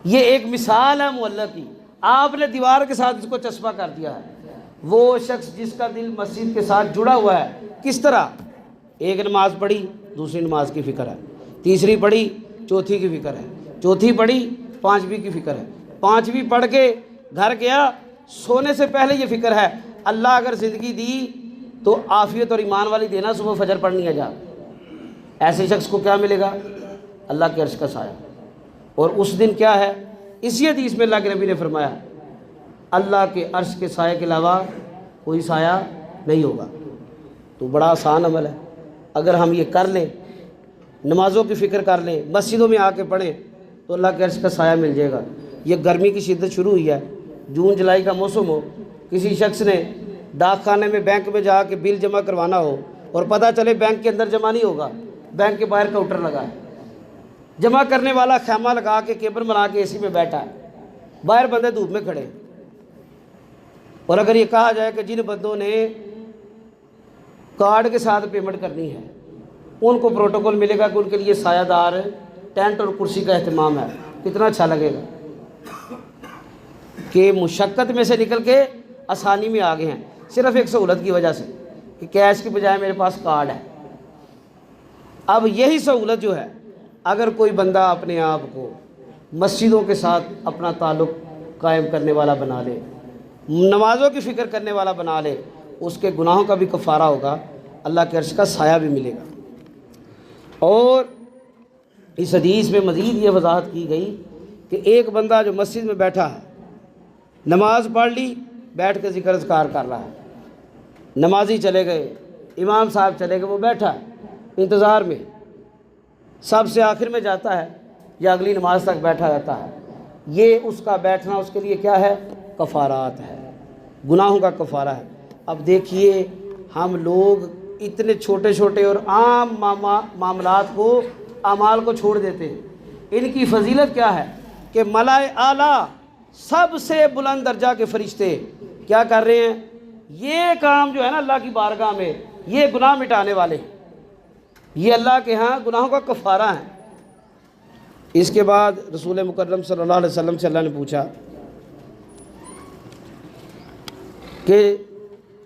یہ ایک مثال ہے معلق کی، آپ نے دیوار کے ساتھ اس کو چسپاں کر دیا ہے۔ وہ شخص جس کا دل مسجد کے ساتھ جڑا ہوا ہے، کس طرح؟ ایک نماز پڑھی، دوسری نماز کی فکر ہے، تیسری پڑھی، چوتھی کی فکر ہے، چوتھی پڑھی، 5ویں کی فکر ہے، 5ویں پڑھ کے گھر گیا، سونے سے پہلے یہ فکر ہے اللہ اگر زندگی دی تو عافیت اور ایمان والی دینا، صبح فجر پڑھنی ہے جا۔ ایسے شخص کو کیا ملے گا؟ اللہ کے عرش کا سایہ۔ اور اس دن کیا ہے؟ اسی حدیث میں اللہ کے نبی نے فرمایا اللہ کے عرش کے سائے کے علاوہ کوئی سایہ نہیں ہوگا۔ تو بڑا آسان عمل ہے، اگر ہم یہ کر لیں، نمازوں کی فکر کر لیں، مسجدوں میں آ کے پڑھیں تو اللہ کے عرش کا سایہ مل جائے گا۔ یہ گرمی کی شدت شروع ہوئی ہے، جون جولائی کا موسم ہو، کسی شخص نے ڈاک خانے میں، بینک میں جا کے بل جمع کروانا ہو اور پتہ چلے بینک کے اندر جمع نہیں ہوگا، بینک کے باہر کاؤنٹر لگا ہے، جمع کرنے والا خیمہ لگا کے کیبل بنا کے اے سی میں بیٹھا ہے، باہر بندے دھوپ میں کھڑے۔ اور اگر یہ کہا جائے کہ جن بندوں نے کارڈ کے ساتھ پیمنٹ کرنی ہے ان کو پروٹوکول ملے گا کہ ان کے لیے سایہ دار ٹینٹ اور کرسی کا اہتمام ہے، کتنا اچھا لگے گا۔ کہ مشقت میں سے نکل کے آسانی میں آ گئے ہیں، صرف ایک سہولت کی وجہ سے کہ کیش کی بجائے میرے پاس کارڈ ہے۔ اب یہی سہولت جو ہے اگر کوئی بندہ اپنے آپ کو مسجدوں کے ساتھ اپنا تعلق قائم کرنے والا بنا لے، نمازوں کی فکر کرنے والا بنا لے، اس کے گناہوں کا بھی کفارہ ہوگا، اللہ کے عرش کا سایہ بھی ملے گا۔ اور اس حدیث میں مزید یہ وضاحت کی گئی کہ ایک بندہ جو مسجد میں بیٹھا ہے، نماز پڑھ لی، بیٹھ کے ذکر اذکار کر رہا ہے، نمازی چلے گئے، امام صاحب چلے گئے، وہ بیٹھا ہے انتظار میں، سب سے آخر میں جاتا ہے یا اگلی نماز تک بیٹھا رہتا ہے، یہ اس کا بیٹھنا اس کے لیے کیا ہے؟ کفارات ہے، گناہوں کا کفارہ ہے۔ اب دیکھیے ہم لوگ اتنے چھوٹے چھوٹے اور عام معاملات کو، اعمال کو چھوڑ دیتے ہیں۔ ان کی فضیلت کیا ہے کہ ملائے اعلیٰ، سب سے بلند درجہ کے فرشتے کیا کر رہے ہیں؟ یہ کام جو ہے نا اللہ کی بارگاہ میں، یہ گناہ مٹانے والے ہیں، یہ اللہ کے ہاں گناہوں کا کفارہ ہے۔ اس کے بعد رسول مکرم صلی اللہ علیہ وسلم سے اللہ نے پوچھا کہ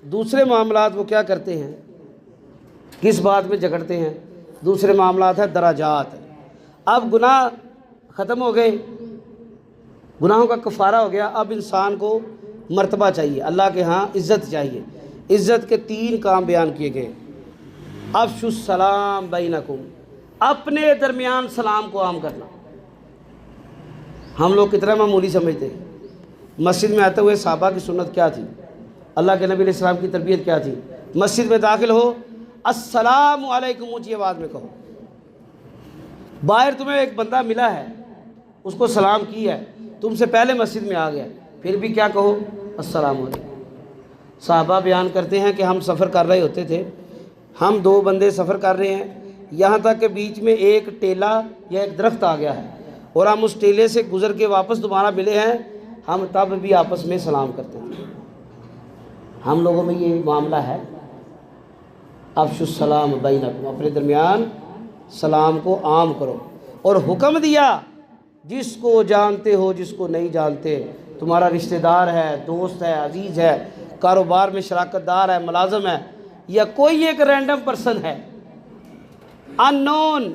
دوسرے معاملات وہ کیا کرتے ہیں، کس بات میں جھگڑتے ہیں؟ دوسرے معاملات ہے درجات۔ اب گناہ ختم ہو گئے، گناہوں کا کفارہ ہو گیا، اب انسان کو مرتبہ چاہیے، اللہ کے ہاں عزت چاہیے۔ عزت کے 3 کام بیان کیے گئے۔ افشوا السلام بینکم، اپنے درمیان سلام کو عام کرنا۔ ہم لوگ کتنا معمولی سمجھتے ہیں۔ مسجد میں آتے ہوئے صحابہ کی سنت کیا تھی؟ اللہ کے نبی علیہ السلام کی تربیت کیا تھی؟ مسجد میں داخل ہو السلام علیکم اونچی آواز میں کہو۔ باہر تمہیں ایک بندہ ملا ہے، اس کو سلام کیا ہے، تم سے پہلے مسجد میں آ گیا، پھر بھی کیا کہو؟ السلام علیکم۔ صحابہ بیان کرتے ہیں کہ ہم سفر کر رہے ہوتے تھے، ہم 2 بندے سفر کر رہے ہیں، یہاں تک کہ بیچ میں ایک ٹیلا یا ایک درخت آ گیا ہے اور ہم اس ٹیلے سے گزر کے واپس دوبارہ ملے ہیں، ہم تب بھی آپس میں سلام کرتے ہیں۔ ہم لوگوں میں یہ معاملہ ہے، افشوا السلام بینکم، اپنے درمیان سلام کو عام کرو۔ اور حکم دیا جس کو جانتے ہو جس کو نہیں جانتے، تمہارا رشتہ دار ہے، دوست ہے، عزیز ہے، کاروبار میں شراکت دار ہے، ملازم ہے، یا کوئی ایک رینڈم پرسن ہے، ان نون،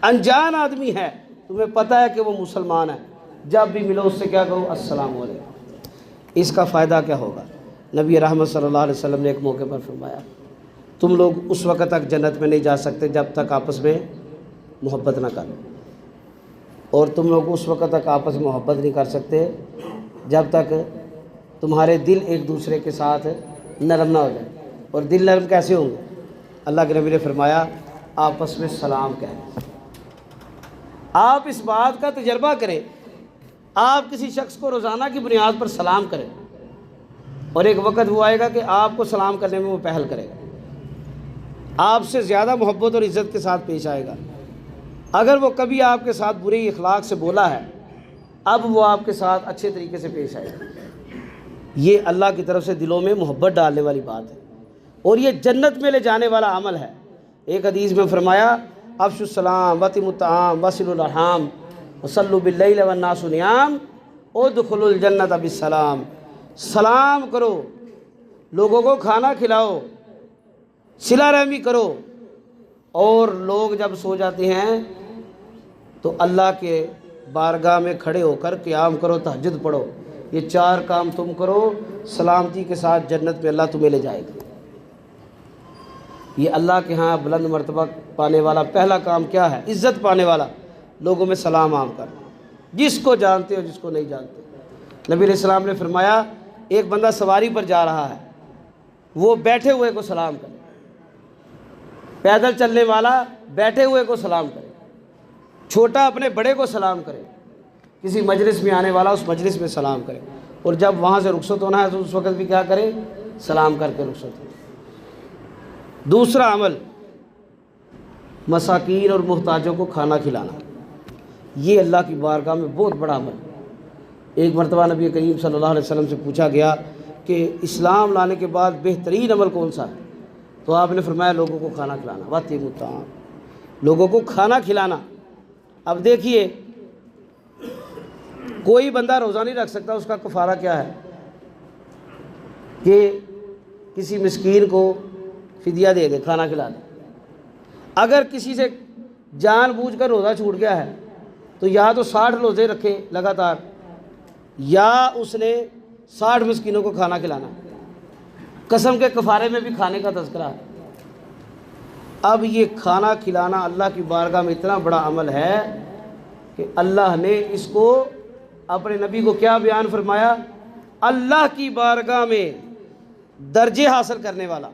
انجان آدمی ہے، تمہیں پتہ ہے کہ وہ مسلمان ہے، جب بھی ملو اس سے کیا کہو؟ السلام علیکم۔ اس کا فائدہ کیا ہوگا؟ نبی رحمت صلی اللہ علیہ وسلم نے ایک موقع پر فرمایا تم لوگ اس وقت تک جنت میں نہیں جا سکتے جب تک آپس میں محبت نہ کرو، اور تم لوگ اس وقت تک آپس میں محبت نہیں کر سکتے جب تک تمہارے دل ایک دوسرے کے ساتھ نرم نہ ہو جائے۔ اور دل نرم کیسے ہوں گے؟ اللہ کے نبی نے فرمایا آپس میں سلام کہیں۔ آپ اس بات کا تجربہ کریں، آپ کسی شخص کو روزانہ کی بنیاد پر سلام کریں، اور ایک وقت وہ آئے گا کہ آپ کو سلام کرنے میں وہ پہل کرے گا، آپ سے زیادہ محبت اور عزت کے ساتھ پیش آئے گا۔ اگر وہ کبھی آپ کے ساتھ برے اخلاق سے بولا ہے، اب وہ آپ کے ساتھ اچھے طریقے سے پیش آئے گا۔ یہ اللہ کی طرف سے دلوں میں محبت ڈالنے والی بات ہے، اور یہ جنت میں لے جانے والا عمل ہے۔ ایک حدیث میں فرمایا افشوا السلام واتموا الطعام وصلوا الارحام وصلوا باللیل والناس نیام ادخلوا الجنۃ بالسلام۔ سلام کرو، لوگوں کو کھانا کھلاؤ، صلہ رحمی کرو، اور لوگ جب سو جاتے ہیں تو اللہ کے بارگاہ میں کھڑے ہو کر قیام کرو، تہجد پڑھو۔ یہ 4 کام تم کرو، سلامتی کے ساتھ جنت میں اللہ تمہیں لے جائے گا۔ یہ اللہ کے ہاں بلند مرتبہ پانے والا پہلا کام کیا ہے؟ عزت پانے والا، لوگوں میں سلام عام کر، جس کو جانتے ہو جس کو نہیں جانتے۔ نبی علیہ السلام نے فرمایا ایک بندہ سواری پر جا رہا ہے، وہ بیٹھے ہوئے کو سلام کرے، پیدل چلنے والا بیٹھے ہوئے کو سلام کرے، چھوٹا اپنے بڑے کو سلام کرے، کسی مجلس میں آنے والا اس مجلس میں سلام کرے، اور جب وہاں سے رخصت ہونا ہے تو اس وقت بھی کیا کرے؟ سلام کر کے رخصت ہو۔ دوسرا عمل مساکین اور محتاجوں کو کھانا کھلانا، یہ اللہ کی بارگاہ میں بہت بڑا عمل ہے۔ ایک مرتبہ نبی کریم صلی اللہ علیہ وسلم سے پوچھا گیا کہ اسلام لانے کے بعد بہترین عمل کون سا ہے؟ تو آپ نے فرمایا لوگوں کو کھانا کھلانا، واتموا الطعام، لوگوں کو کھانا کھلانا۔ اب دیکھیے کوئی بندہ روزہ نہیں رکھ سکتا، اس کا کفارہ کیا ہے کہ کسی مسکین کو فدیہ دے دے، کھانا کھلا دے۔ اگر کسی سے جان بوجھ کر روزہ چھوٹ گیا ہے تو یا تو 60 روزے رکھے لگاتار، یا اس نے 60 مسکینوں کو کھانا کھلانا۔ قسم کے کفارے میں بھی کھانے کا تذکرہ ہے۔ اب یہ کھانا کھلانا اللہ کی بارگاہ میں اتنا بڑا عمل ہے کہ اللہ نے اس کو اپنے نبی کو کیا بیان فرمایا؟ اللہ کی بارگاہ میں درجے حاصل کرنے والا۔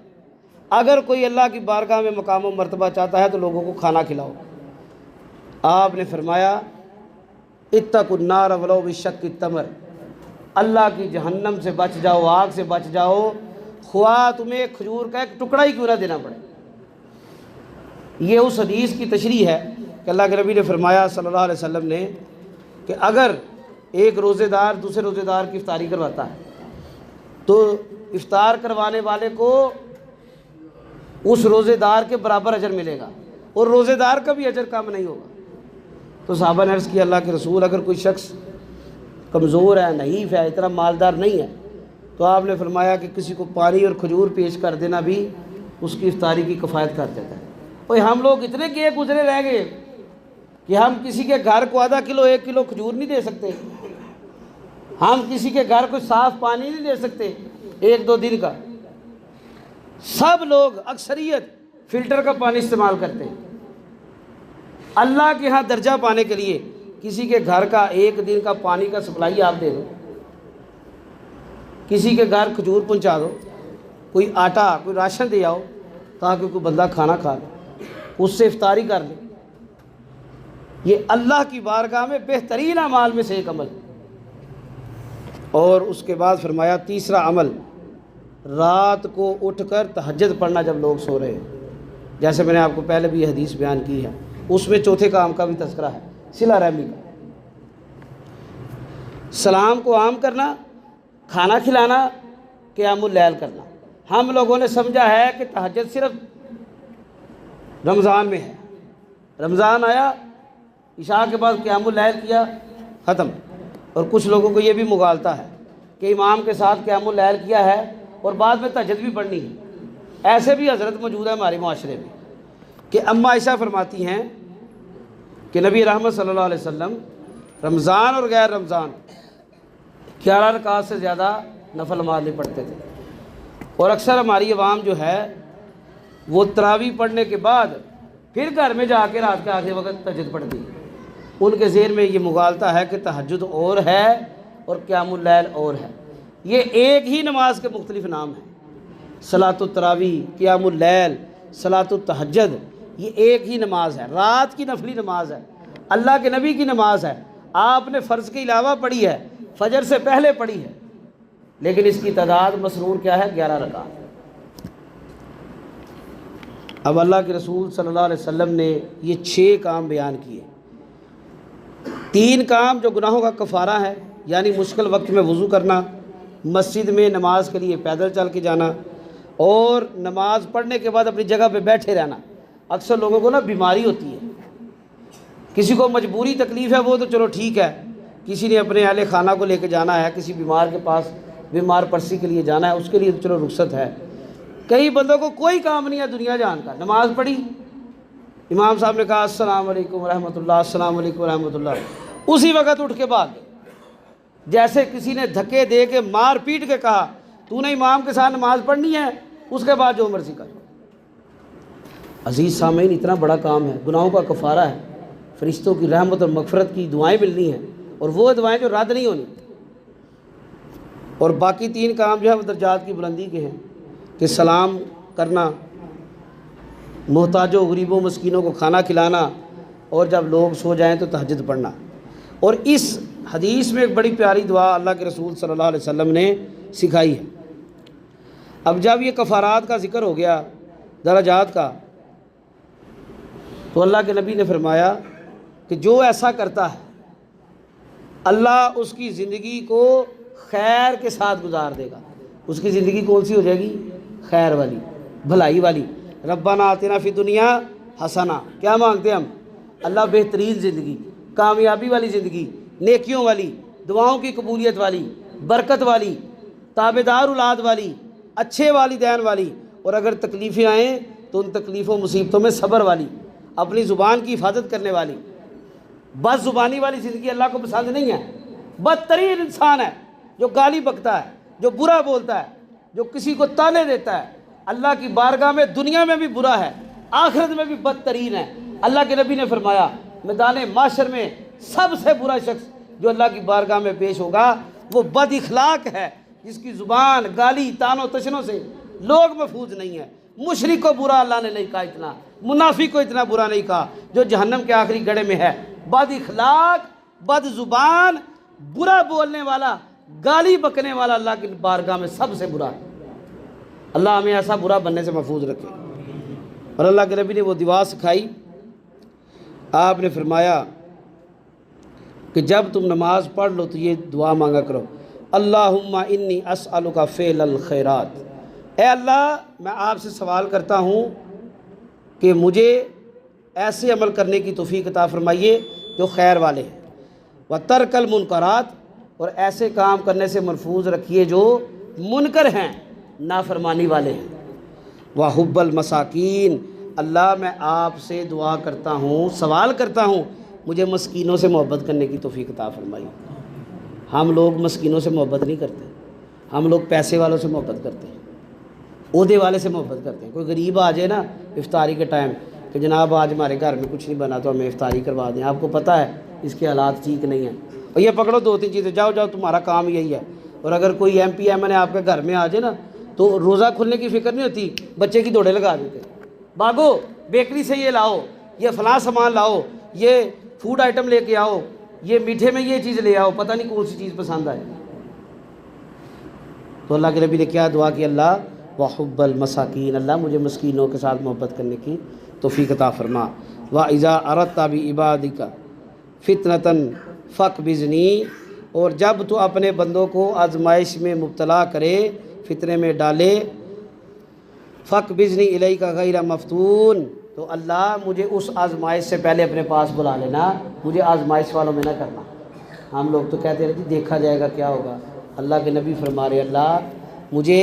اگر کوئی اللہ کی بارگاہ میں مقام و مرتبہ چاہتا ہے تو لوگوں کو کھانا کھلاؤ۔ آپ نے فرمایا اتقوا النار ولو بشق التمر، اللہ کی جہنم سے بچ جاؤ، آگ سے بچ جاؤ، خواہ تمہیں کھجور کا ایک ٹکڑا ہی کیوں نہ دینا پڑے۔ یہ اس حدیث کی تشریح ہے کہ اللہ کے نبی نے فرمایا صلی اللہ علیہ وسلم نے کہ اگر ایک روزے دار دوسرے روزے دار کی افطاری کرواتا ہے تو افطار کروانے والے کو اس روزے دار کے برابر اجر ملے گا، اور روزے دار کا بھی اجر کم نہیں ہوگا۔ تو صحابہ نے عرض کیا اللہ کے رسول، اگر کوئی شخص کمزور ہے، نحیف ہے، اتنا مالدار نہیں ہے، تو آپ نے فرمایا کہ کسی کو پانی اور کھجور پیش کر دینا بھی اس کی افطاری کی کفایت کر دیتا ہے۔ اور ہم لوگ اتنے کیے گزرے رہ گئے کہ ہم کسی کے گھر کو آدھا کلو 1 کلو کھجور نہیں دے سکتے، ہم کسی کے گھر کو صاف پانی نہیں دے سکتے 1-2 دن کا۔ سب لوگ اکثریت فلٹر کا پانی استعمال کرتے ہیں۔ اللہ کے ہاں درجہ پانے کے لیے کسی کے گھر کا 1 دن کا پانی کا سپلائی آپ دے دو، کسی کے گھر کھجور پہنچا دو، کوئی آٹا کوئی راشن دے آؤ تاکہ کوئی بندہ کھانا کھا لے، اس سے افطاری کر لے۔ یہ اللہ کی بارگاہ میں بہترین اعمال میں سے ایک عمل۔ اور اس کے بعد فرمایا تیسرا عمل، رات کو اٹھ کر تہجد پڑھنا جب لوگ سو رہے ہیں، جیسے میں نے آپ کو پہلے بھی یہ حدیث بیان کی ہے، اس میں چوتھے کام کا بھی تذکرہ ہے، صلہ رحمی کا۔ سلام کو عام کرنا، کھانا کھلانا، قیام اللیل کرنا۔ ہم لوگوں نے سمجھا ہے کہ تہجد صرف رمضان میں ہے، رمضان آیا عشاء کے بعد قیام اللیل کیا، ختم۔ اور کچھ لوگوں کو یہ بھی مغالطہ ہے کہ امام کے ساتھ قیام اللیل کیا ہے اور بعد میں تہجد بھی پڑھنی ہے۔ ایسے بھی حضرت موجود ہے ہمارے معاشرے میں کہ اماں عائشہ فرماتی ہیں کہ نبی رحمت صلی اللہ علیہ وسلم رمضان اور غیر رمضان 11 رکعات سے زیادہ نفل نماز نہیں پڑھتے تھے، اور اکثر ہماری عوام جو ہے وہ تراویح پڑھنے کے بعد پھر گھر میں جا کے رات کے آخری وقت تہجد پڑھتی ہے۔ ان کے ذہن میں یہ مغالطہ ہے کہ تہجد اور ہے اور قیام اللیل اور ہے۔ یہ ایک ہی نماز کے مختلف نام ہیں، صلاۃ التراویح، قیام اللیل، صلاۃ التہجد، یہ ایک ہی نماز ہے، رات کی نفلی نماز ہے، اللہ کے نبی کی نماز ہے۔ آپ نے فرض کے علاوہ پڑھی ہے، فجر سے پہلے پڑھی ہے، لیکن اس کی تعداد مسنون کیا ہے؟ 11 رکعات۔ اب اللہ کے رسول صلی اللہ علیہ وسلم نے یہ 6 کام بیان کیے۔ 3 کام جو گناہوں کا کفارہ ہے، یعنی مشکل وقت میں وضو کرنا، مسجد میں نماز کے لیے پیدل چل کے جانا، اور نماز پڑھنے کے بعد اپنی جگہ پہ بیٹھے رہنا۔ اکثر لوگوں کو نا بیماری ہوتی ہے، کسی کو مجبوری تکلیف ہے، وہ تو چلو ٹھیک ہے، کسی نے اپنے اہل خانہ کو لے کے جانا ہے، کسی بیمار کے پاس بیمار پرسی کے لیے جانا ہے، اس کے لیے تو چلو رخصت ہے۔ کئی بندوں کو کوئی کام نہیں ہے دنیا جان کا، نماز پڑھی، امام صاحب نے کہا السلام علیکم ورحمۃ اللہ، السلام علیکم ورحمۃ اللہ، اسی وقت اٹھ کے بھاگ گئے، جیسے کسی نے دھکے دے کے مار پیٹ کے کہا تو نے امام کے ساتھ نماز پڑھنی ہے، اس کے بعد جو مرضی کر۔ عزیز سامعین، اتنا بڑا کام ہے، گناہوں کا کفارہ ہے، فرشتوں کی رحمت اور مغفرت کی دعائیں ملنی ہیں، اور وہ دعائیں جو رد نہیں ہونی۔ اور باقی 3 کام جو ہے وہ درجات کی بلندی کے ہیں کہ سلام کرنا، محتاجوں غریبوں مسکینوں کو کھانا کھلانا، اور جب لوگ سو جائیں تو تہجد پڑھنا۔ اور اس حدیث میں ایک بڑی پیاری دعا اللہ کے رسول صلی اللہ علیہ وسلم نے سکھائی ہے۔ اب جب یہ کفارات کا ذکر ہو گیا، درجات کا، تو اللہ کے نبی نے فرمایا کہ جو ایسا کرتا ہے اللہ اس کی زندگی کو خیر کے ساتھ گزار دے گا۔ اس کی زندگی کون سی ہو جائے گی؟ خیر والی، بھلائی والی۔ ربنا آتنا فی دنیا حسنہ، کیا مانگتے ہم؟ اللہ بہترین زندگی، کامیابی والی زندگی، نیکیوں والی، دعاؤں کی قبولیت والی، برکت والی، تابعدار اولاد والی، اچھے والدین والی، اور اگر تکلیفیں آئیں تو ان تکلیفوں مصیبتوں میں صبر والی، اپنی زبان کی حفاظت کرنے والی۔ بد زبانی والی زندگی اللہ کو پسند نہیں ہے۔ بدترین انسان ہے جو گالی بکتا ہے، جو برا بولتا ہے، جو کسی کو طعنے دیتا ہے، اللہ کی بارگاہ میں دنیا میں بھی برا ہے، آخرت میں بھی بدترین ہے۔ اللہ کے نبی نے فرمایا میدان معاشر میں سب سے برا شخص جو اللہ کی بارگاہ میں پیش ہوگا وہ بد اخلاق ہے، جس کی زبان گالی طعنوں تشنوں سے لوگ محفوظ نہیں ہیں۔ مشرک کو برا اللہ نے نہیں کہا اتنا، منافق کو اتنا برا نہیں کہا جو جہنم کے آخری گڑھے میں ہے۔ بد اخلاق، بد زبان، برا بولنے والا، گالی بکنے والا اللہ کی بارگاہ میں سب سے برا ہے۔ اللہ ہمیں ایسا برا بننے سے محفوظ رکھے۔ اور اللہ کے نبی نے وہ دعا سکھائی، آپ نے فرمایا کہ جب تم نماز پڑھ لو تو یہ دعا مانگا کرو، اللہم انی اسألک فعل الخیرات، اے اللہ میں آپ سے سوال کرتا ہوں کہ مجھے ایسے عمل کرنے کی توفیق عطا فرمائیے جو خیر والے ہیں، وترک المنکرات، اور ایسے کام کرنے سے محفوظ رکھیے جو منکر ہیں، نافرمانی والے ہیں، وحب المساکین، اللہ میں آپ سے دعا کرتا ہوں، سوال کرتا ہوں مجھے مسکینوں سے محبت کرنے کی توفیق عطا فرمائیے۔ ہم لوگ مسکینوں سے محبت نہیں کرتے، ہم لوگ پیسے والوں سے محبت کرتے ہیں، عہدے والے سے محبت کرتے ہیں۔ کوئی غریب آ جائے نا افطاری کے ٹائم کہ جناب آج ہمارے گھر میں کچھ نہیں بنا تو ہمیں افطاری کروا دیں، آپ کو پتہ ہے اس کے حالات ٹھیک نہیں ہیں، اور یہ پکڑو 2-3 چیزیں، جاؤ جاؤ تمہارا کام یہی ہے۔ اور اگر کوئی ایم پی ایم این اے آپ کے گھر میں آ جائے نا تو روزہ کھلنے کی فکر نہیں ہوتی، بچے کی دوڑے لگا دیتے، بھاگو بیکری سے یہ لاؤ، یہ فلاں سامان لاؤ، یہ فوڈ آئٹم لے کے آؤ، یہ میٹھے میں یہ چیز لے آؤ، پتہ نہیں کون سی چیز پسند آئے۔ تو اللہ کے نبی نے کیا دعا کی، اللہ وحب المساکین، اللہ مجھے مسکینوں کے ساتھ محبت کرنے کی توفیق عطا فرما، وَإِذَا أَرَدْتَ بِعِبَادِكَ فِتْنَةً فَاقْبِضْنِی، اور جب تو اپنے بندوں کو آزمائش میں مبتلا کرے، فتنے میں ڈالے، فَاقْبِضْنِی إِلَيْكَ غَيْرَ مَفْتُونٍ، تو اللہ مجھے اس آزمائش سے پہلے اپنے پاس بلا لینا، مجھے آزمائش والوں میں نہ کرنا۔ ہم لوگ تو کہتے رہتے دیکھا جائے گا کیا ہوگا، اللہ کے نبی فرما رہے اللہ مجھے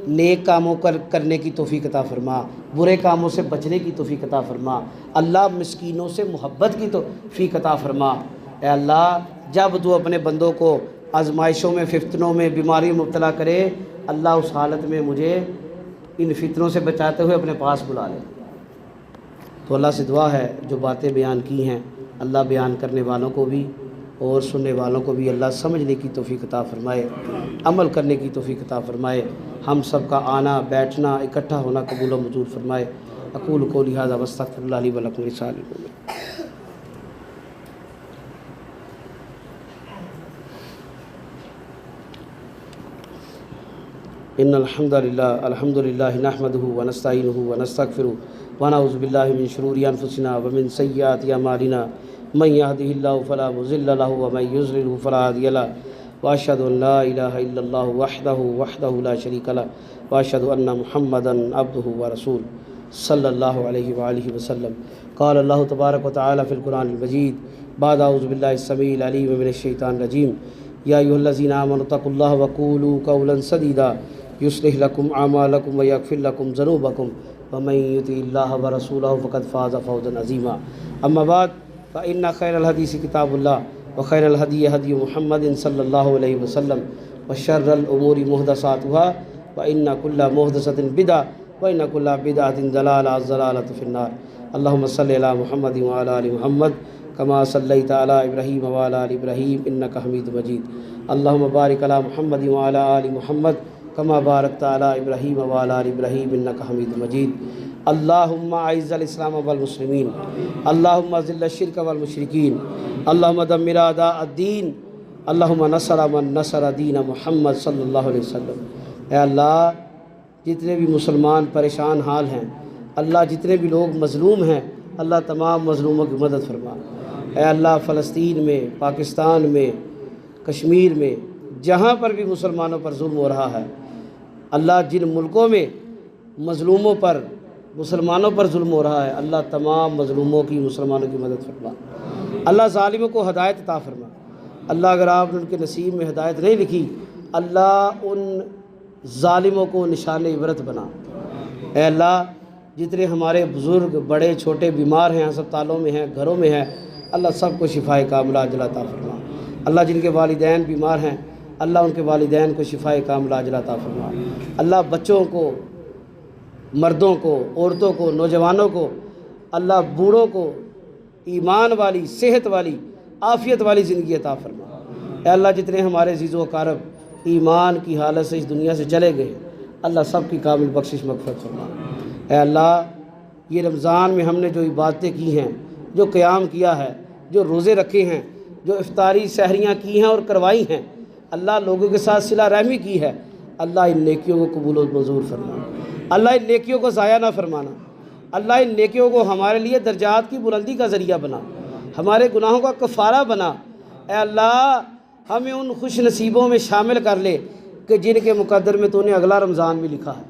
نیک کاموں کرنے کی توفیق عطا فرما، برے کاموں سے بچنے کی توفیق عطا فرما، اللہ مسکینوں سے محبت کی توفیق عطا فرما۔ اے اللہ جب تو اپنے بندوں کو آزمائشوں میں، فتنوں میں، بیماری میں مبتلا کرے، اللہ اس حالت میں مجھے ان فتنوں سے بچاتے ہوئے اپنے پاس بلا لے۔ تو اللہ سے دعا ہے جو باتیں بیان کی ہیں اللہ بیان کرنے والوں کو بھی اور سننے والوں کو بھی اللہ سمجھنے کی توفیق عطا فرمائے، عمل کرنے کی توفیق عطا فرمائے، ہم سب کا آنا بیٹھنا اکٹھا ہونا قبول و منظور فرمائے۔ اقول قولی ھذا واستغفر اللہ لی ولکم ولسائر المؤمنین۔ ان الحمد للہ نحمده ونستعینه ونستغفره ونعوذ باللہ من شرور انفسنا ومن سیئات اعمالنا من يهده الله فلا مضل له ومن يضلل فلا هادي له واشهد ان لا اله الا الله وحده لا شريك له واشهد ان محمدا عبده ورسوله صلی اللہ علیہ وآلہ وسلم۔ قال اللہ تبارک وتعالی فی القرآن المجید بعد اعوذ باللہ السمیع العلیم من الشیطان الرجیم یا ایھا الذین آمنوا اتقوا اللہ وقولوا قولا سدیدا یصلح لکم اعمالکم ویغفر لکم ذنوبکم ومن یطع اللہ ورسولہ فقد فاز فوزا عظیما۔ اما بعد فإن خیر الحدیث کتاب اللہ وخیر الہدی ہدی محمد صلی اللہ علیہ وسلم وشر الامور محدثاتها وإن كل محدثۃ بدعۃ وإن كل بدعۃ ضلالۃ الضلالۃ فی النار۔ اللهم صل علی محمد وعلی آل محمد كما صلیت علی ابراہیم وعلی آل ابراہیم انک حمید مجید۔ اللهم بارک علی محمد وعلی آل محمد كما بارکت علی ابراہیم وعلی آل ابراہیم انک حمید مجید۔ اللهم اعز الاسلام والمسلمین، اللهم اذل الشرک والمشرکین، اللهم دمر اعداء الدین، اللهم نصر من نصر دین محمد صلی اللہ علیہ وسلم۔ اے اللہ جتنے بھی مسلمان پریشان حال ہیں، اللہ جتنے بھی لوگ مظلوم ہیں، اللہ تمام مظلوموں کی مدد فرما۔ اے اللہ فلسطین میں، پاکستان میں، کشمیر میں، جہاں پر بھی مسلمانوں پر ظلم ہو رہا ہے، اللہ جن ملکوں میں مظلوموں پر، مسلمانوں پر ظلم ہو رہا ہے، اللہ تمام مظلوموں کی، مسلمانوں کی مدد فرما۔ اللہ ظالموں کو ہدایت عطا فرما۔ اللہ اگر آپ نے ان کے نصیب میں ہدایت نہیں لکھی، اللہ ان ظالموں کو نشان عبرت بنا۔ اے اللہ جتنے ہمارے بزرگ بڑے چھوٹے بیمار ہیں، ہسپتالوں میں ہیں، گھروں میں ہیں، اللہ سب کو شفائے کاملہ عاجلہ عطا فرما۔ اللہ جن کے والدین بیمار ہیں، اللہ ان کے والدین کو شفائے کاملہ عاجلہ عطا فرما۔ اللہ بچوں کو، مردوں کو، عورتوں کو، نوجوانوں کو، اللہ بوڑھوں کو ایمان والی، صحت والی، عافیت والی زندگی عطا فرما۔ اے اللہ جتنے ہمارے عزیز و اقارب ایمان کی حالت سے اس دنیا سے چلے گئے، اللہ سب کی کامل بخشش مغفرت فرما۔ اے اللہ یہ رمضان میں ہم نے جو عبادتیں کی ہیں، جو قیام کیا ہے، جو روزے رکھے ہیں، جو افطاری سحریاں کی ہیں اور کروائی ہیں، اللہ لوگوں کے ساتھ صلہ رحمی کی ہے، اللہ ان نیکیوں کو قبول و منظور فرما۔ اللہ ان نیکیوں کو ضائع نہ فرمانا۔ اللہ ان نیکیوں کو ہمارے لیے درجات کی بلندی کا ذریعہ بنا، ہمارے گناہوں کا کفارہ بنا۔ اے اللہ ہمیں ان خوش نصیبوں میں شامل کر لے کہ جن کے مقدر میں تو نے اگلا رمضان بھی لکھا ہے۔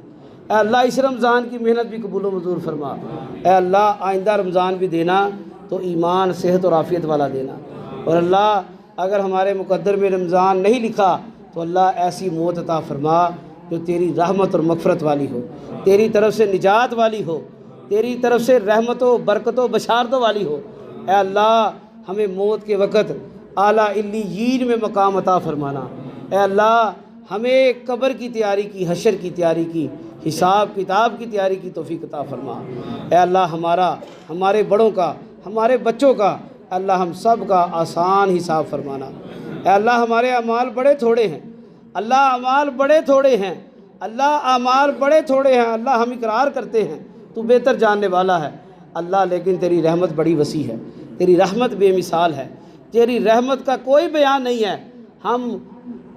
اے اللہ اس رمضان کی محنت بھی قبول و منظور فرما۔ اے اللہ آئندہ رمضان بھی دینا تو ایمان، صحت اور عافیت والا دینا۔ اور اللہ اگر ہمارے مقدر میں رمضان نہیں لکھا تو اللہ ایسی موت عطا فرما جو تیری رحمت اور مغفرت والی ہو، تیری طرف سے نجات والی ہو، تیری طرف سے رحمت و برکت و بشارتوں والی ہو۔ اے اللہ ہمیں موت کے وقت اعلیٰ علیین میں مقام عطا فرمانا۔ اے اللہ ہمیں قبر کی تیاری کی، حشر کی تیاری کی، حساب کتاب کی تیاری کی توفیق عطا فرما۔ اے اللہ ہمارا، ہمارے بڑوں کا، ہمارے بچوں کا، اللہ ہم سب کا آسان حساب فرمانا۔ اے اللہ ہمارے اعمال بڑے تھوڑے ہیں، اللہ اعمال بڑے تھوڑے ہیں، اللہ اعمال بڑے تھوڑے ہیں، اللہ ہم اقرار کرتے ہیں تو بہتر جاننے والا ہے اللہ، لیکن تیری رحمت بڑی وسیع ہے، تیری رحمت بے مثال ہے، تیری رحمت کا کوئی بیان نہیں ہے۔ ہم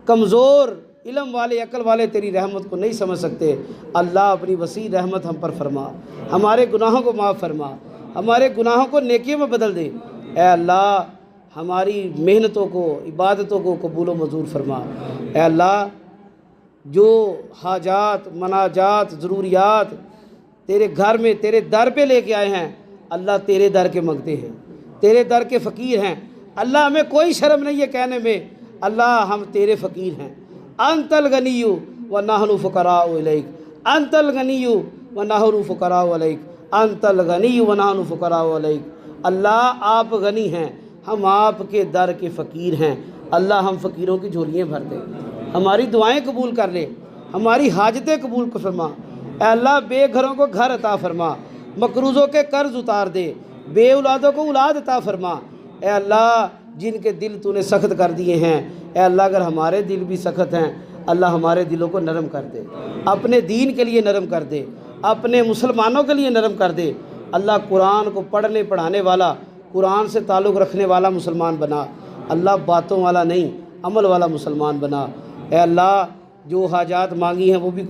کمزور علم والے، عقل والے تیری رحمت کو نہیں سمجھ سکتے۔ اللہ اپنی وسیع رحمت ہم پر فرما، ہمارے گناہوں کو معاف فرما، ہمارے گناہوں کو نیکیوں میں بدل دے۔ اے اللہ ہماری محنتوں کو، عبادتوں کو قبول و منظور فرما۔ اے اللہ جو حاجات، مناجات، ضروریات تیرے گھر میں، تیرے در پہ لے کے آئے ہیں، اللہ تیرے در کے منگتے ہیں، تیرے در کے فقیر ہیں۔ اللہ ہمیں کوئی شرم نہیں ہے کہنے میں، اللہ ہم تیرے فقیر ہیں۔ انت الغنی و نحن فقراء الیک، انت الغنی و نحن فقراء الیک، انت الغنی و نحن فقراء الیک۔ اللہ آپ غنی ہیں، ہم آپ کے در کے فقیر ہیں۔ اللہ ہم فقیروں کی جھولیاں بھر دے، ہماری دعائیں قبول کر لے، ہماری حاجتیں قبول فرما۔ اے اللہ بے گھروں کو گھر عطا فرما، مقروضوں کے قرض اتار دے، بے اولادوں کو اولاد عطا فرما۔ اے اللہ جن کے دل تو نے سخت کر دیے ہیں، اے اللہ اگر ہمارے دل بھی سخت ہیں، اللہ ہمارے دلوں کو نرم کر دے، اپنے دین کے لیے نرم کر دے، اپنے مسلمانوں کے لیے نرم کر دے۔ اللہ قرآن کو پڑھنے پڑھانے والا، قرآن سے تعلق رکھنے والا مسلمان بنا، اللہ باتوں والا نہیں، عمل والا مسلمان بنا۔ اے اللہ جو حاجات مانگی ہیں وہ بھی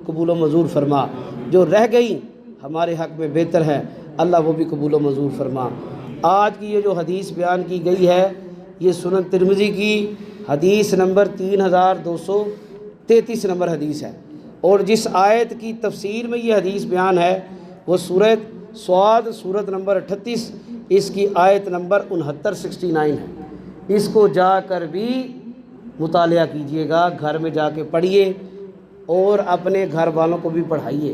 قبول و منظور فرما، جو رہ گئی ہمارے حق میں بہتر ہے، اللہ وہ بھی قبول و منظور فرما۔ آج کی یہ جو حدیث بیان کی گئی ہے، یہ سنن ترمذی کی حدیث نمبر 3233 نمبر حدیث ہے، اور جس آیت کی تفسیر میں یہ حدیث بیان ہے وہ سورۃ صاد، سورت نمبر 38، اس کی آیت نمبر 69 ہے۔ اس کو جا کر بھی مطالعہ کیجئے گا، گھر میں جا کے پڑھیے اور اپنے گھر والوں کو بھی پڑھائیے۔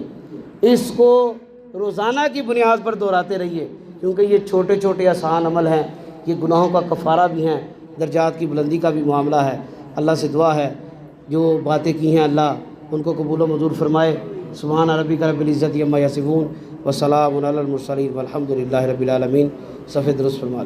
اس کو روزانہ کی بنیاد پر دہراتے رہیے، کیونکہ یہ چھوٹے چھوٹے آسان عمل ہیں، یہ گناہوں کا کفارہ بھی ہیں، درجات کی بلندی کا بھی معاملہ ہے۔ اللہ سے دعا ہے جو باتیں کی ہیں اللہ ان کو قبول و منظور فرمائے۔ سبحان ربک رب العزت عما یصفون وسلام علی المرسلین والحمد للہ رب العالمین۔ صفحہ درست فرمائے۔